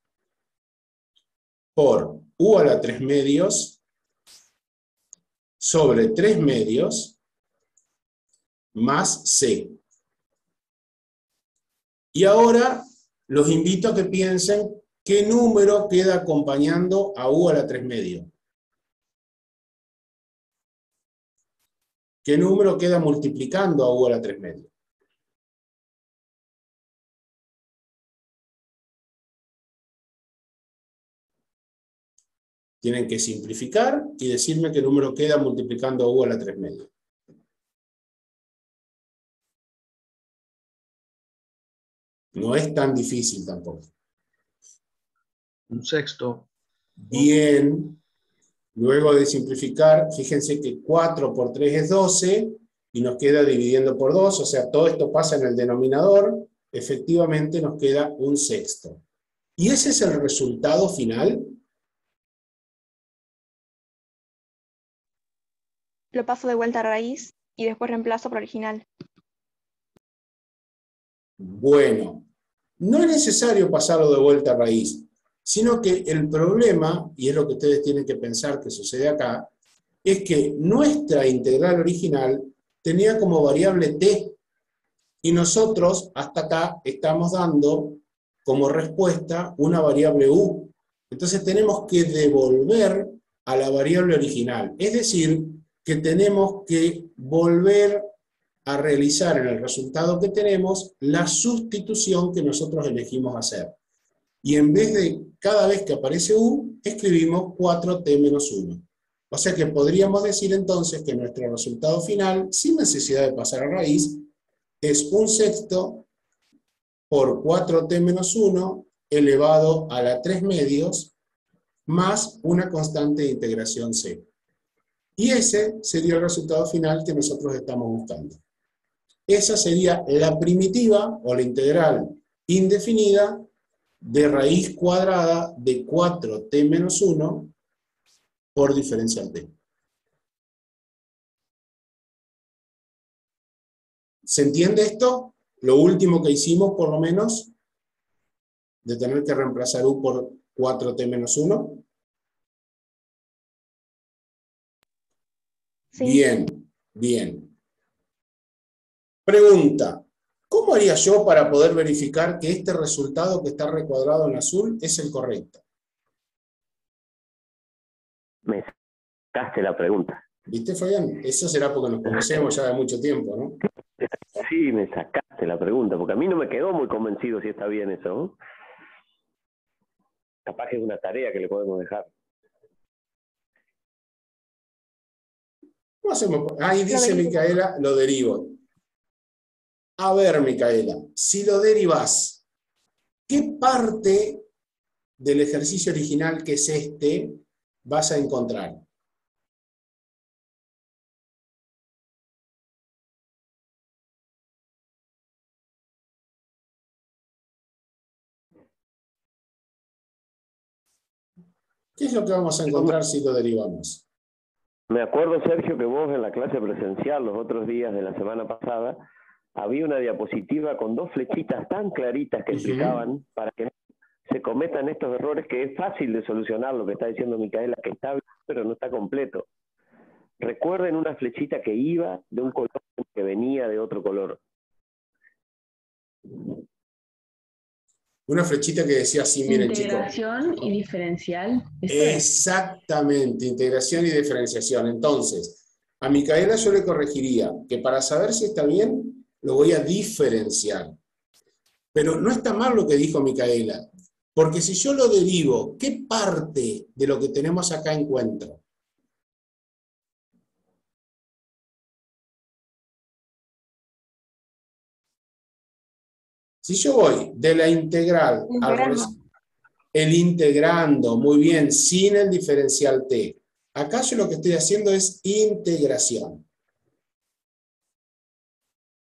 por u a la 3/2 sobre 3/2 más c. Y ahora los invito a que piensen qué número queda acompañando a u a la 3/2. ¿Qué número queda multiplicando a u a la 3/2? Tienen que simplificar y decirme qué número queda multiplicando a u a la 3/2. No es tan difícil tampoco. 1/6. Bien. Luego de simplificar, fíjense que 4 por 3 es 12 y nos queda dividiendo por 2, o sea, todo esto pasa en el denominador, efectivamente nos queda 1/6. ¿Y ese es el resultado final? Lo paso de vuelta a raíz y después reemplazo por original. Bueno, no es necesario pasarlo de vuelta a raíz, sino que el problema, y es lo que ustedes tienen que pensar que sucede acá, es que nuestra integral original tenía como variable t, y nosotros hasta acá estamos dando como respuesta una variable u. Entonces tenemos que devolver a la variable original, es decir, que tenemos que volver a realizar en el resultado que tenemos la sustitución que nosotros elegimos hacer. Y en vez de cada vez que aparece u, escribimos 4t menos 1. O sea que podríamos decir entonces que nuestro resultado final, sin necesidad de pasar a raíz, es 1/6 por 4t menos 1 elevado a la 3/2 más una constante de integración c. Y ese sería el resultado final que nosotros estamos buscando. Esa sería la primitiva o la integral indefinida de raíz cuadrada de 4t menos 1 por diferencial t. ¿Se entiende esto? Lo último que hicimos, por lo menos, de tener que reemplazar u por 4t menos 1. Sí. Bien, bien. Pregunta, ¿cómo haría yo para poder verificar que este resultado que está recuadrado en azul es el correcto? Me sacaste la pregunta. ¿Viste, Fabián? Eso será porque nos conocemos ya de mucho tiempo, ¿no? Sí, me sacaste la pregunta, porque a mí no me quedó muy convencido si está bien eso, ¿no? Capaz que es una tarea que le podemos dejar. ¿Cómo hacemos? Ahí dice Micaela, lo derivo. A ver, Micaela, si lo derivás, ¿qué parte del ejercicio original, que es este, vas a encontrar? ¿Qué es lo que vamos a encontrar si lo derivamos? Me acuerdo, Sergio, que vos en la clase presencial los otros días de la semana pasada había una diapositiva con 2 flechitas tan claritas que explicaban para que no se cometan estos errores, que es fácil de solucionar lo que está diciendo Micaela, que está bien, pero no está completo. Recuerden una flechita que iba de un color que venía de otro color. Una flechita que decía así, miren, chicos. Integración y diferencial. Exactamente, integración y diferenciación. Entonces, a Micaela yo le corregiría que para saber si está bien, lo voy a diferenciar. Pero no está mal lo que dijo Micaela, porque si yo lo derivo, ¿qué parte de lo que tenemos acá encuentro? Si yo voy de la integral al el integrando, muy bien, sin el diferencial t. Acá yo lo que estoy haciendo es integración.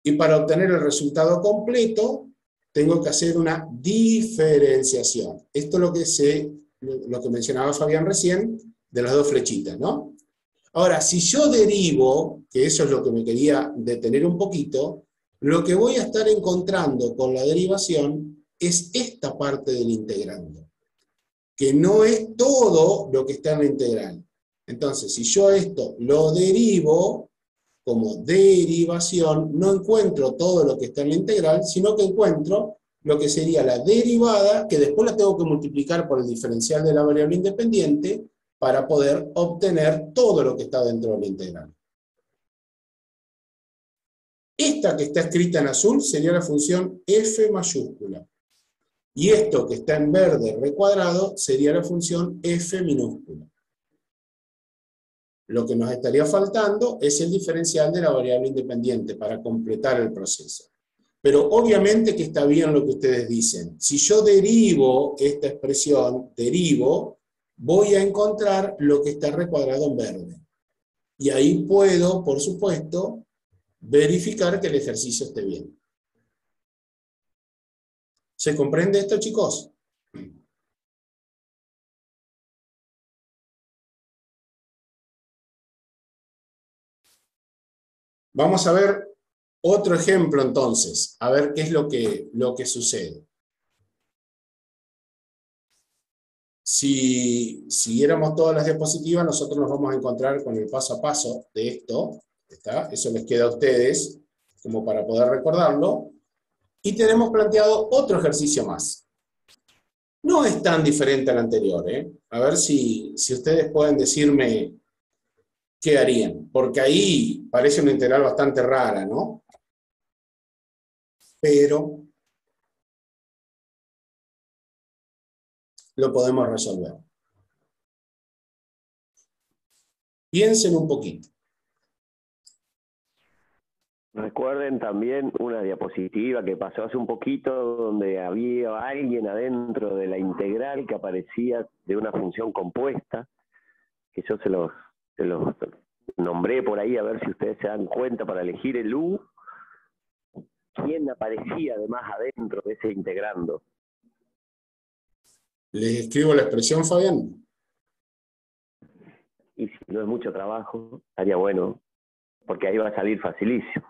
Y para obtener el resultado completo, tengo que hacer una diferenciación. Esto es lo que mencionaba Fabián recién, de las 2 flechitas, ¿no? Ahora, si yo derivo, que eso es lo que me quería detener un poquito, lo que voy a estar encontrando con la derivación es esta parte del integrando, que no es todo lo que está en la integral. Entonces, si yo esto lo derivo como derivación, no encuentro todo lo que está en la integral, sino que encuentro lo que sería la derivada, que después la tengo que multiplicar por el diferencial de la variable independiente para poder obtener todo lo que está dentro de la integral. Esta que está escrita en azul sería la función f mayúscula. Y esto que está en verde recuadrado sería la función f minúscula. Lo que nos estaría faltando es el diferencial de la variable independiente para completar el proceso. Pero obviamente que está bien lo que ustedes dicen. Si yo derivo esta expresión, voy a encontrar lo que está recuadrado en verde. Y ahí puedo, por supuesto, verificar que el ejercicio esté bien. ¿Se comprende esto, chicos? Vamos a ver otro ejemplo entonces, a ver qué es lo que sucede. Si siguiéramos todas las diapositivas, nosotros nos vamos a encontrar con el paso a paso de esto. ¿Está? Eso les queda a ustedes como para poder recordarlo. Y tenemos planteado otro ejercicio más. No es tan diferente al anterior, ¿eh? A ver si ustedes pueden decirme qué harían. Porque ahí parece una integral bastante rara, ¿no? Pero lo podemos resolver. Piensen un poquito. Recuerden también una diapositiva que pasó hace un poquito donde había alguien adentro de la integral que aparecía de una función compuesta, que yo se los nombré por ahí a ver si ustedes se dan cuenta para elegir el U. ¿Quién aparecía además adentro de ese integrando? ¿Les escribo la expresión, Fabián? Y si no es mucho trabajo, estaría bueno, porque ahí va a salir facilísimo.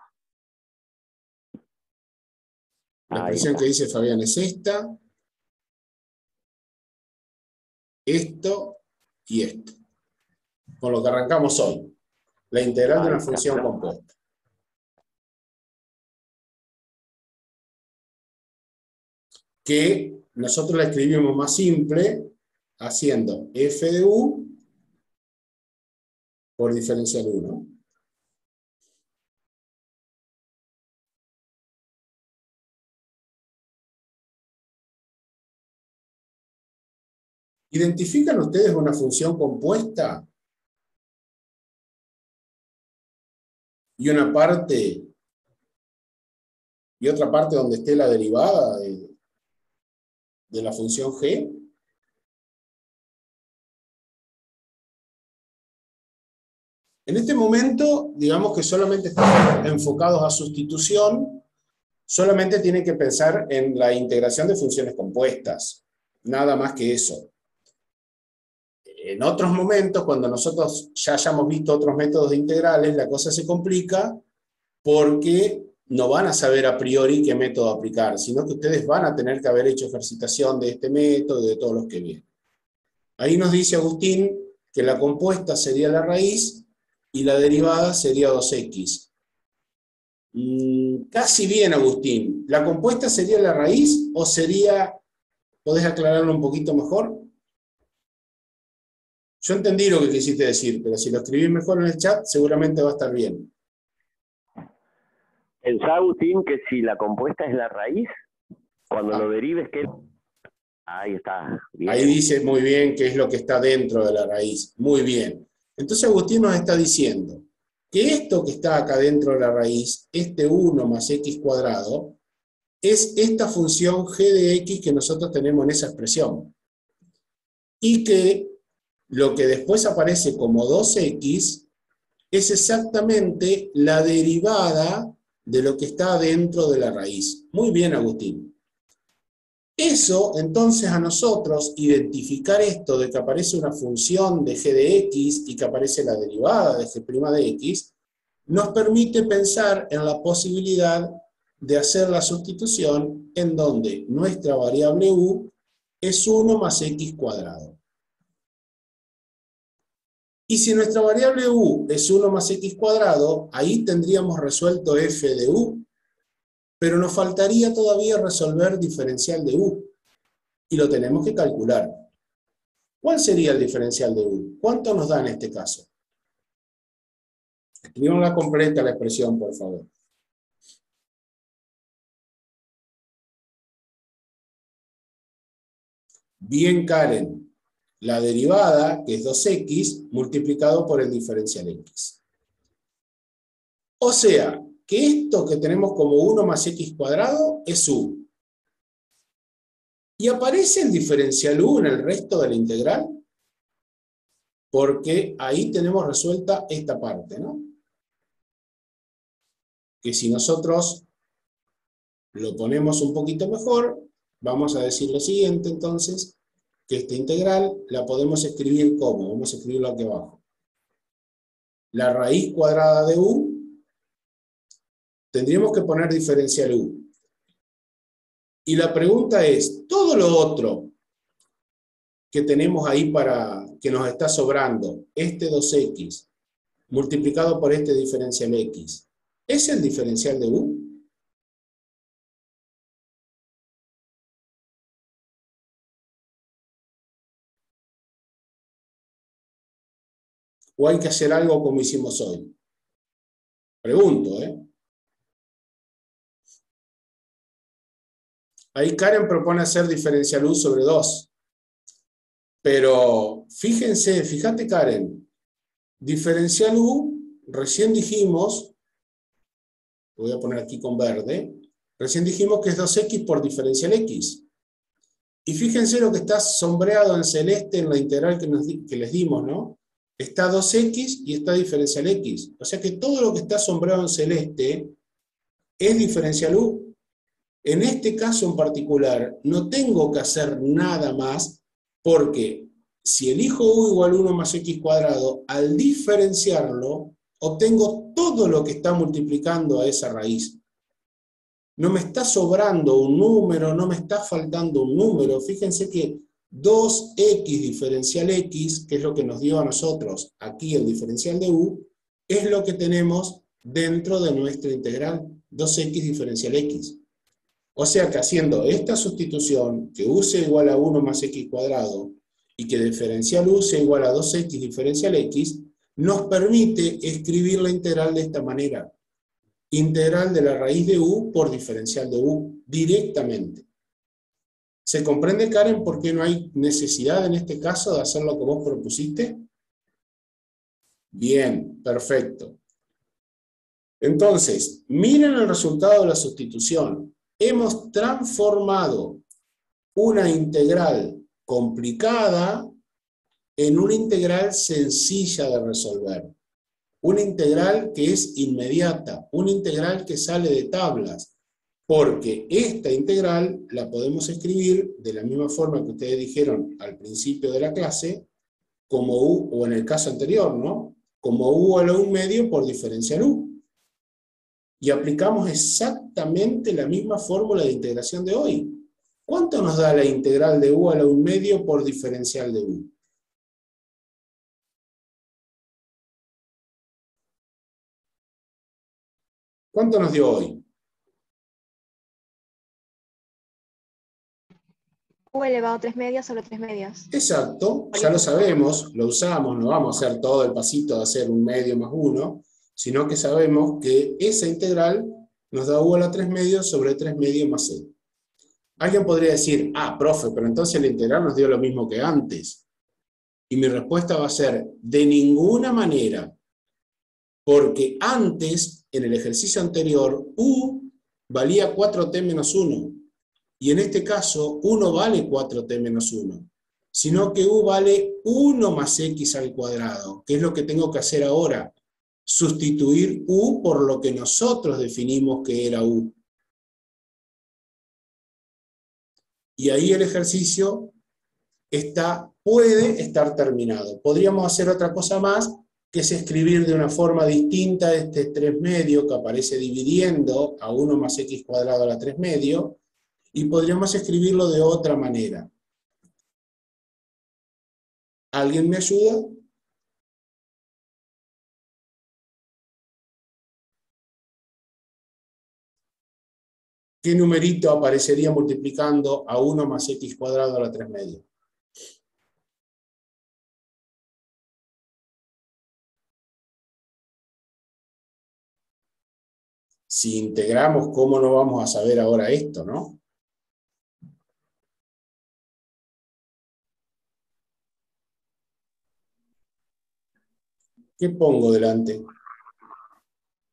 La expresión que dice Fabián es esta, esto y esto. Con lo que arrancamos hoy. La integral de una función compuesta. Que nosotros la escribimos más simple haciendo f de u por diferencial 1. ¿Identifican ustedes una función compuesta? Y una parte, y otra parte donde esté la derivada de la función g. En este momento, digamos que solamente estamos enfocados a sustitución, solamente tienen que pensar en la integración de funciones compuestas, nada más que eso. En otros momentos, cuando nosotros ya hayamos visto otros métodos de integrales, la cosa se complica porque no van a saber a priori qué método aplicar, sino que ustedes van a tener que haber hecho ejercitación de este método y de todos los que vienen. Ahí nos dice Agustín que la compuesta sería la raíz y la derivada sería 2x. Casi bien, Agustín. ¿La compuesta sería la raíz o sería, podés aclararlo un poquito mejor? Yo entendí lo que quisiste decir, pero si lo escribís mejor en el chat, seguramente va a estar bien. Pensá, Agustín, que si la compuesta es la raíz, cuando lo derives, ¿qué? Ahí está. Bien. Ahí dice muy bien qué es lo que está dentro de la raíz. Muy bien. Entonces Agustín nos está diciendo que esto que está acá dentro de la raíz, este 1 más x cuadrado, es esta función g de x que nosotros tenemos en esa expresión. Y que lo que después aparece como 2x es exactamente la derivada de lo que está dentro de la raíz. Muy bien, Agustín. Eso, entonces, a nosotros, identificar esto de que aparece una función de g de x y que aparece la derivada de g' de x, nos permite pensar en la posibilidad de hacer la sustitución en donde nuestra variable u es 1 más x cuadrado. Y si nuestra variable u es 1 más x cuadrado, ahí tendríamos resuelto f de u, pero nos faltaría todavía resolver diferencial de u, y lo tenemos que calcular. ¿Cuál sería el diferencial de u? ¿Cuánto nos da en este caso? Escribimos completa la expresión, por favor. Bien, Karen. La derivada, que es 2x, multiplicado por el diferencial x. O sea, que esto que tenemos como 1 más x cuadrado es u. ¿Y aparece el diferencial u en el resto de la integral? Porque ahí tenemos resuelta esta parte, ¿no? Que si nosotros lo ponemos un poquito mejor, vamos a decir lo siguiente entonces, que esta integral la podemos escribir como, vamos a escribirlo aquí abajo. La raíz cuadrada de u, tendríamos que poner diferencial u. Y la pregunta es, todo lo otro que tenemos ahí para que nos está sobrando, este 2x, multiplicado por este diferencial x, ¿es el diferencial de u? ¿O hay que hacer algo como hicimos hoy? Pregunto, ¿eh? Ahí Karen propone hacer diferencial u sobre 2. Pero fíjense, fíjate Karen, diferencial u, recién dijimos, lo voy a poner aquí con verde, recién dijimos que es 2x por diferencial x. Y fíjense lo que está sombreado en celeste en la integral que les dimos, ¿no? Está 2x y está diferencial x. O sea que todo lo que está sombreado en celeste es diferencial u. En este caso en particular, no tengo que hacer nada más, porque si elijo u igual a 1 más x cuadrado, al diferenciarlo, obtengo todo lo que está multiplicando a esa raíz. No me está sobrando un número, no me está faltando un número. Fíjense que 2x diferencial x, que es lo que nos dio a nosotros aquí el diferencial de u, es lo que tenemos dentro de nuestra integral, 2x diferencial x. O sea que haciendo esta sustitución, que u sea igual a 1 más x cuadrado, y que diferencial u sea igual a 2x diferencial x, nos permite escribir la integral de esta manera. Integral de la raíz de u por diferencial de u, directamente. ¿Se comprende, Karen, por qué no hay necesidad en este caso de hacer lo que vos propusiste? Bien, perfecto. Entonces, miren el resultado de la sustitución. Hemos transformado una integral complicada en una integral sencilla de resolver. Una integral que es inmediata, una integral que sale de tablas, porque esta integral la podemos escribir de la misma forma que ustedes dijeron al principio de la clase, como u, o en el caso anterior, ¿no? Como u a la 1/2 por diferencial u. Y aplicamos exactamente la misma fórmula de integración de hoy. ¿Cuánto nos da la integral de u a la 1/2 por diferencial de u? ¿Cuánto nos dio hoy? U elevado a 3 medios sobre 3 medios. Exacto, ya lo sabemos, lo usamos, no vamos a hacer todo el pasito de hacer 1/2 más 1, sino que sabemos que esa integral nos da u a la 3 medios sobre 3 medios más c. Alguien podría decir, ah, profe, pero entonces la integral nos dio lo mismo que antes. Y mi respuesta va a ser, de ninguna manera, porque antes, en el ejercicio anterior, u valía 4t menos 1. Y en este caso, u no vale 4t menos 1, sino que u vale 1 más x al cuadrado, que es lo que tengo que hacer ahora. Sustituir u por lo que nosotros definimos que era u. Y ahí el ejercicio puede estar terminado. Podríamos hacer otra cosa más, que es escribir de una forma distinta este 3 medio que aparece dividiendo a 1 más x cuadrado a la 3 medio, y podríamos escribirlo de otra manera. ¿Alguien me ayuda? ¿Qué numerito aparecería multiplicando a 1 más x cuadrado a la 3 medio? Si integramos, ¿cómo no vamos a saber ahora esto, no? ¿Qué pongo delante?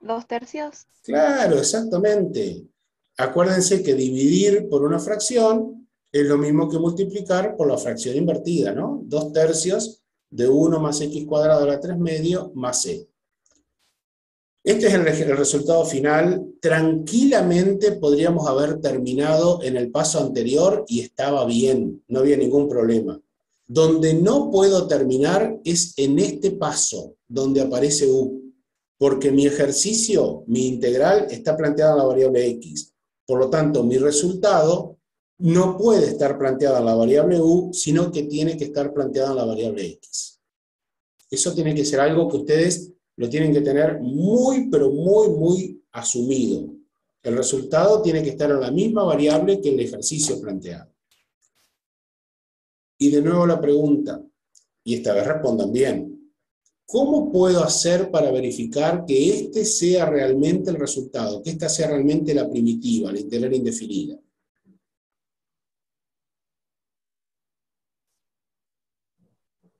2/3. Claro, exactamente. Acuérdense que dividir por una fracción es lo mismo que multiplicar por la fracción invertida, ¿no? 2/3 de 1 más x cuadrado a la 3 medio más c. Este es el resultado final. Tranquilamente podríamos haber terminado en el paso anterior y estaba bien, no había ningún problema. Donde no puedo terminar es en este paso, donde aparece u, porque mi ejercicio, mi integral, está planteada en la variable x. Por lo tanto, mi resultado no puede estar planteado en la variable u, sino que tiene que estar planteado en la variable x. Eso tiene que ser algo que ustedes lo tienen que tener muy, pero muy asumido. El resultado tiene que estar en la misma variable que el ejercicio planteado. Y de nuevo la pregunta, y esta vez respondan bien. ¿Cómo puedo hacer para verificar que este sea realmente el resultado? Que esta sea realmente la primitiva, la integral indefinida.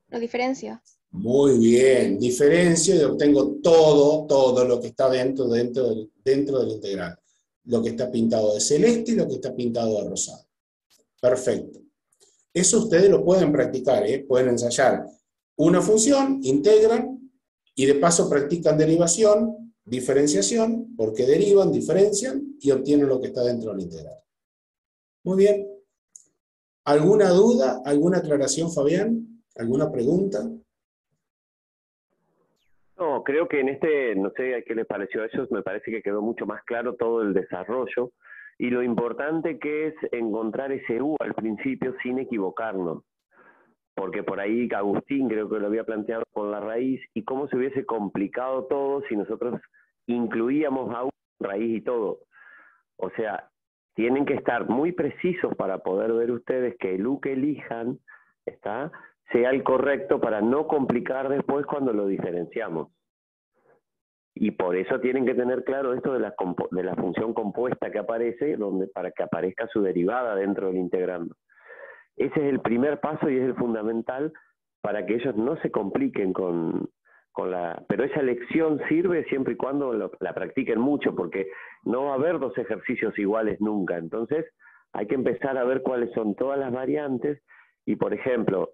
Lo diferencio. Muy bien, diferencio y obtengo todo lo que está dentro del integral. Lo que está pintado de celeste y lo que está pintado de rosado. Perfecto. Eso ustedes lo pueden practicar, pueden ensayar una función, integran, y de paso practican derivación, diferenciación, porque derivan, diferencian, y obtienen lo que está dentro del integral. Muy bien. ¿Alguna duda? ¿Alguna aclaración, Fabián? ¿Alguna pregunta? No, creo que en no sé a qué les pareció a ellos, me parece que quedó mucho más claro todo el desarrollo y lo importante que es encontrar ese U al principio sin equivocarnos. Porque por ahí Agustín creo que lo había planteado con la raíz y cómo se hubiese complicado todo si nosotros incluíamos a U, raíz y todo. O sea, tienen que estar muy precisos para poder ver ustedes que el U que elijan sea el correcto para no complicar después cuando lo diferenciamos. Y por eso tienen que tener claro esto de la función compuesta que aparece, para que aparezca su derivada dentro del integrando. Ese es el primer paso y es el fundamental para que ellos no se compliquen pero esa lección sirve siempre y cuando la practiquen mucho, porque no va a haber dos ejercicios iguales nunca. Entonces hay que empezar a ver cuáles son todas las variantes y, por ejemplo,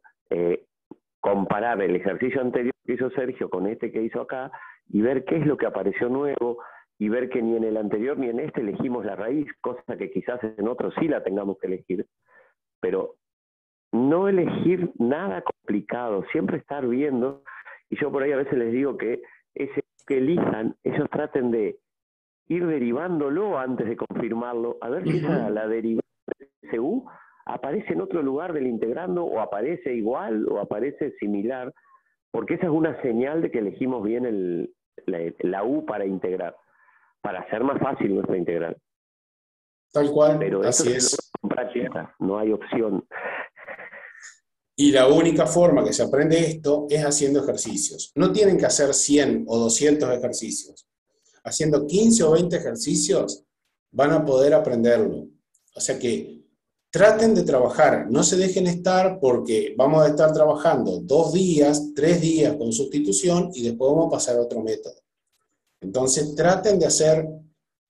comparar el ejercicio anterior que hizo Sergio con este que hizo acá y ver qué es lo que apareció nuevo y ver que ni en el anterior ni en este elegimos la raíz, cosa que quizás en otro sí la tengamos que elegir, pero no elegir nada complicado, siempre estar viendo, y yo por ahí a veces les digo que ese que elijan, ellos traten de ir derivándolo antes de confirmarlo, a ver si la derivada de ese U aparece en otro lugar del integrando, o aparece igual, o aparece similar, porque esa es una señal de que elegimos bien la U para integrar, para hacer más fácil nuestra integral. Tal cual, pero así esto es. En práctica, no hay opción. Y la única forma que se aprende esto es haciendo ejercicios. No tienen que hacer 100 o 200 ejercicios. Haciendo 15 o 20 ejercicios van a poder aprenderlo. O sea que traten de trabajar, no se dejen estar, porque vamos a estar trabajando 2 días, 3 días con sustitución y después vamos a pasar a otro método. Entonces traten de hacer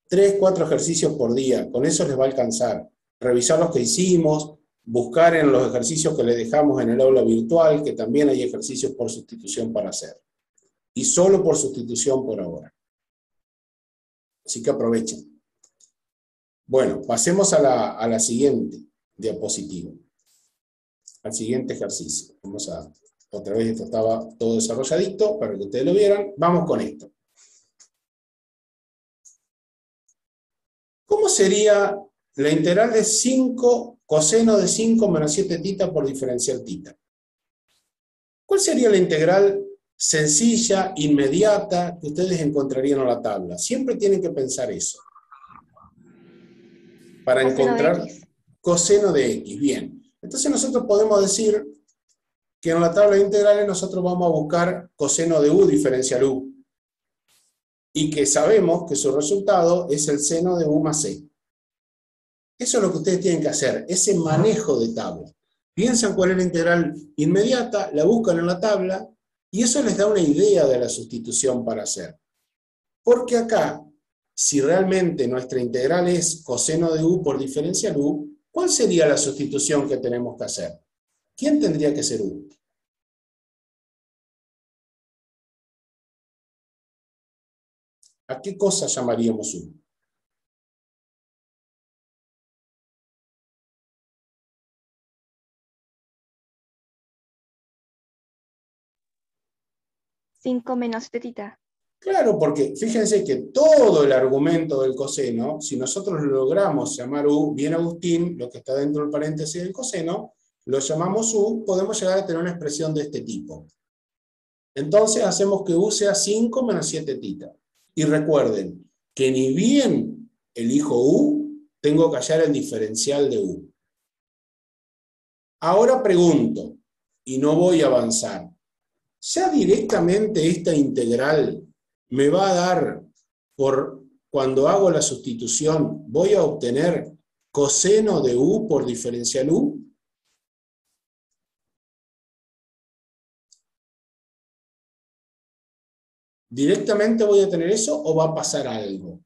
3, 4 ejercicios por día, con eso les va a alcanzar. Revisar los que hicimos, buscar en los ejercicios que les dejamos en el aula virtual, que también hay ejercicios por sustitución para hacer. Y solo por sustitución por ahora. Así que aprovechen. Bueno, pasemos a la siguiente. diapositiva. Al siguiente ejercicio. Vamos a, otra vez esto estaba todo desarrolladito para que ustedes lo vieran. Vamos con esto. ¿Cómo sería la integral de 5 coseno de 5 menos 7 tita por diferencial tita? ¿Cuál sería la integral sencilla, inmediata, que ustedes encontrarían en la tabla? Siempre tienen que pensar eso. Para Coseno encontrar de X. coseno de X. Bien. Entonces nosotros podemos decir que en la tabla de integrales nosotros vamos a buscar coseno de U diferencial U. Y que sabemos que su resultado es el seno de U más C. Eso es lo que ustedes tienen que hacer, ese manejo de tabla. Piensan cuál es la integral inmediata, la buscan en la tabla, y eso les da una idea de la sustitución para hacer. Porque acá, si realmente nuestra integral es coseno de U por diferencial U, ¿cuál sería la sustitución que tenemos que hacer? ¿Quién tendría que ser U? ¿A qué cosa llamaríamos U? Cinco menos 7 tita. Claro, porque fíjense que todo el argumento del coseno, si nosotros logramos llamar U, bien Agustín, lo que está dentro del paréntesis del coseno, lo llamamos U, podemos llegar a tener una expresión de este tipo. Entonces hacemos que U sea 5 menos 7 tita. Y recuerden que ni bien elijo U, tengo que hallar el diferencial de U. Ahora pregunto, y no voy a avanzar, ¿ya directamente esta integral me va a dar, por cuando hago la sustitución, voy a obtener coseno de U por diferencial U? ¿Directamente voy a tener eso o va a pasar algo?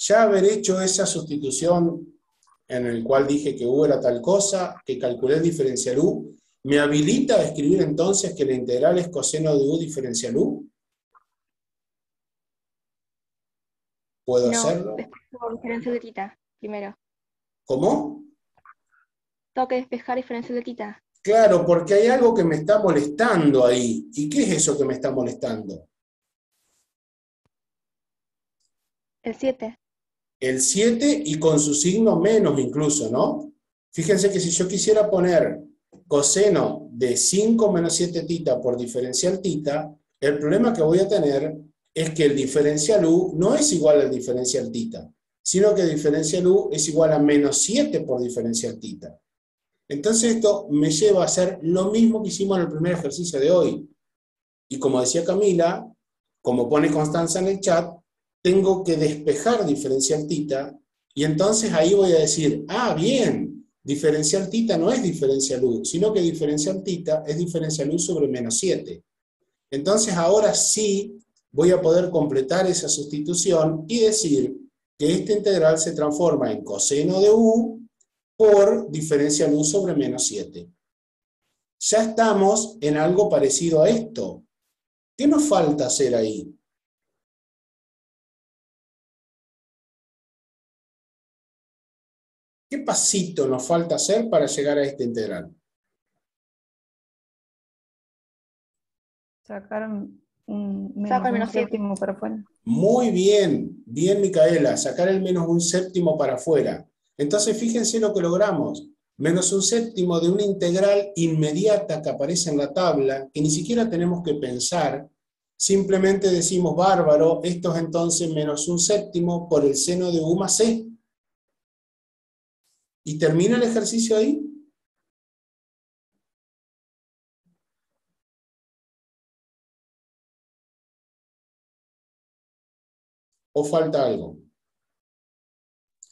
Ya haber hecho esa sustitución en el cual dije que U era tal cosa, que calculé el diferencial U, ¿me habilita a escribir entonces que la integral es coseno de U diferencial U? ¿Puedo No, hacerlo? despejo diferencial de tita primero. ¿Cómo? Tengo que despejar diferencial de tita. Claro, porque hay algo que me está molestando ahí. ¿Y qué es eso que me está molestando? El 7. El 7 y con su signo menos incluso, ¿no? Fíjense que si yo quisiera poner coseno de 5 menos 7 tita por diferencial tita, el problema que voy a tener es que el diferencial U no es igual al diferencial tita, sino que el diferencial U es igual a menos 7 por diferencial tita. Entonces esto me lleva a hacer lo mismo que hicimos en el primer ejercicio de hoy. Y como decía Camila, como pone Constanza en el chat, tengo que despejar diferencial tita, y entonces ahí voy a decir, ah, bien, diferencial tita no es diferencial U, sino que diferencial tita es diferencial U sobre menos 7. Entonces ahora sí voy a poder completar esa sustitución y decir que esta integral se transforma en coseno de U por diferencial U sobre menos 7. Ya estamos en algo parecido a esto. ¿Qué nos falta hacer ahí? ¿Qué pasito nos falta hacer para llegar a esta integral? Sacar un Saco el menos menos 7. séptimo para afuera. Muy bien, bien Micaela, sacar el menos un séptimo para afuera. Entonces fíjense lo que logramos. Menos un séptimo de una integral inmediata que aparece en la tabla, que ni siquiera tenemos que pensar, simplemente decimos, bárbaro, esto es entonces menos un séptimo por el seno de U más C. ¿Y termina el ejercicio ahí? ¿O falta algo?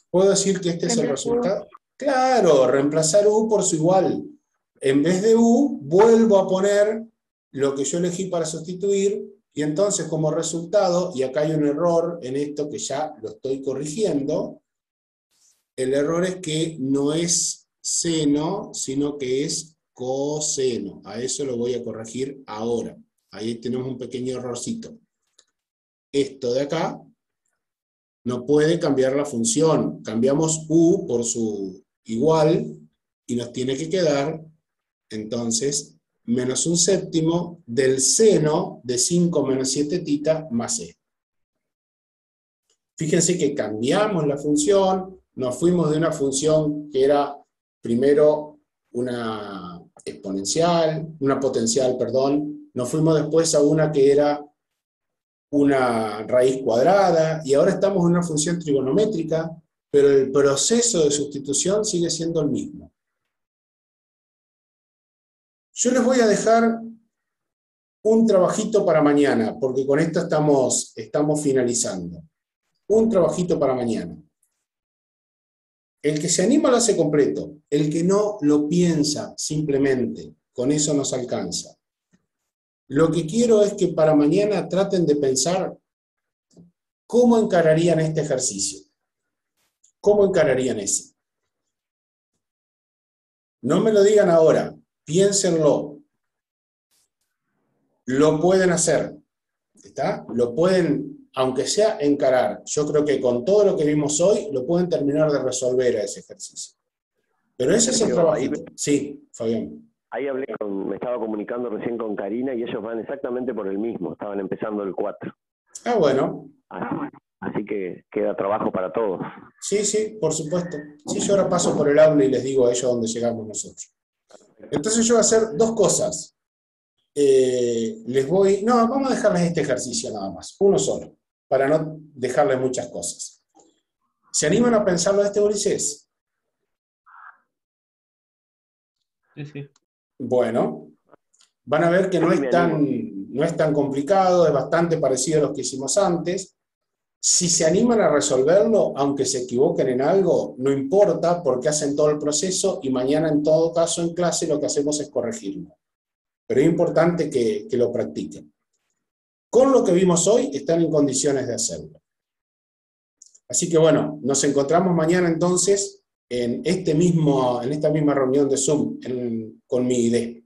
¿Puedo decir que este es el Reemplazo U. resultado? Claro, reemplazar U por su igual. En vez de U, vuelvo a poner lo que yo elegí para sustituir, y entonces como resultado, y acá hay un error en esto que ya lo estoy corrigiendo, El error es que no es seno, sino que es coseno. A eso lo voy a corregir ahora. Ahí tenemos un pequeño errorcito. Esto de acá no puede cambiar la función. Cambiamos u por su igual y nos tiene que quedar, entonces, menos un séptimo del seno de 5 menos 7 tita más e. Fíjense que cambiamos la función, nos fuimos de una función que era primero una exponencial, una potencial, perdón, nos fuimos después a una que era una raíz cuadrada, y ahora estamos en una función trigonométrica, pero el proceso de sustitución sigue siendo el mismo. Yo les voy a dejar un trabajito para mañana, porque con esto estamos finalizando. Un trabajito para mañana. El que se anima lo hace completo, el que no lo piensa simplemente, con eso nos alcanza. Lo que quiero es que para mañana traten de pensar cómo encararían este ejercicio. ¿Cómo encararían ese? No me lo digan ahora, piénsenlo. Lo pueden hacer, ¿está? Lo pueden, aunque sea encarar. Yo creo que con todo lo que vimos hoy, lo pueden terminar de resolver a ese ejercicio. Pero ese es el trabajito. Sí, Fabián. Ahí me estaba comunicando recién con Karina y ellos van exactamente por el mismo, estaban empezando el 4. Ah, bueno. Así que queda trabajo para todos. Sí, sí, por supuesto. Sí, yo ahora paso por el aula y les digo a ellos dónde llegamos nosotros. Entonces yo voy a hacer dos cosas. Vamos a dejarles este ejercicio nada más, uno solo, para no dejarles muchas cosas. ¿Se animan a pensarlo este, Ulises? Sí, sí. Bueno, van a ver que no es tan complicado, es bastante parecido a los que hicimos antes. Si se animan a resolverlo, aunque se equivoquen en algo, no importa porque hacen todo el proceso y mañana en todo caso en clase lo que hacemos es corregirlo. Pero es importante que lo practiquen. Con lo que vimos hoy, están en condiciones de hacerlo. Así que bueno, nos encontramos mañana entonces en esta misma reunión de Zoom con mi ID.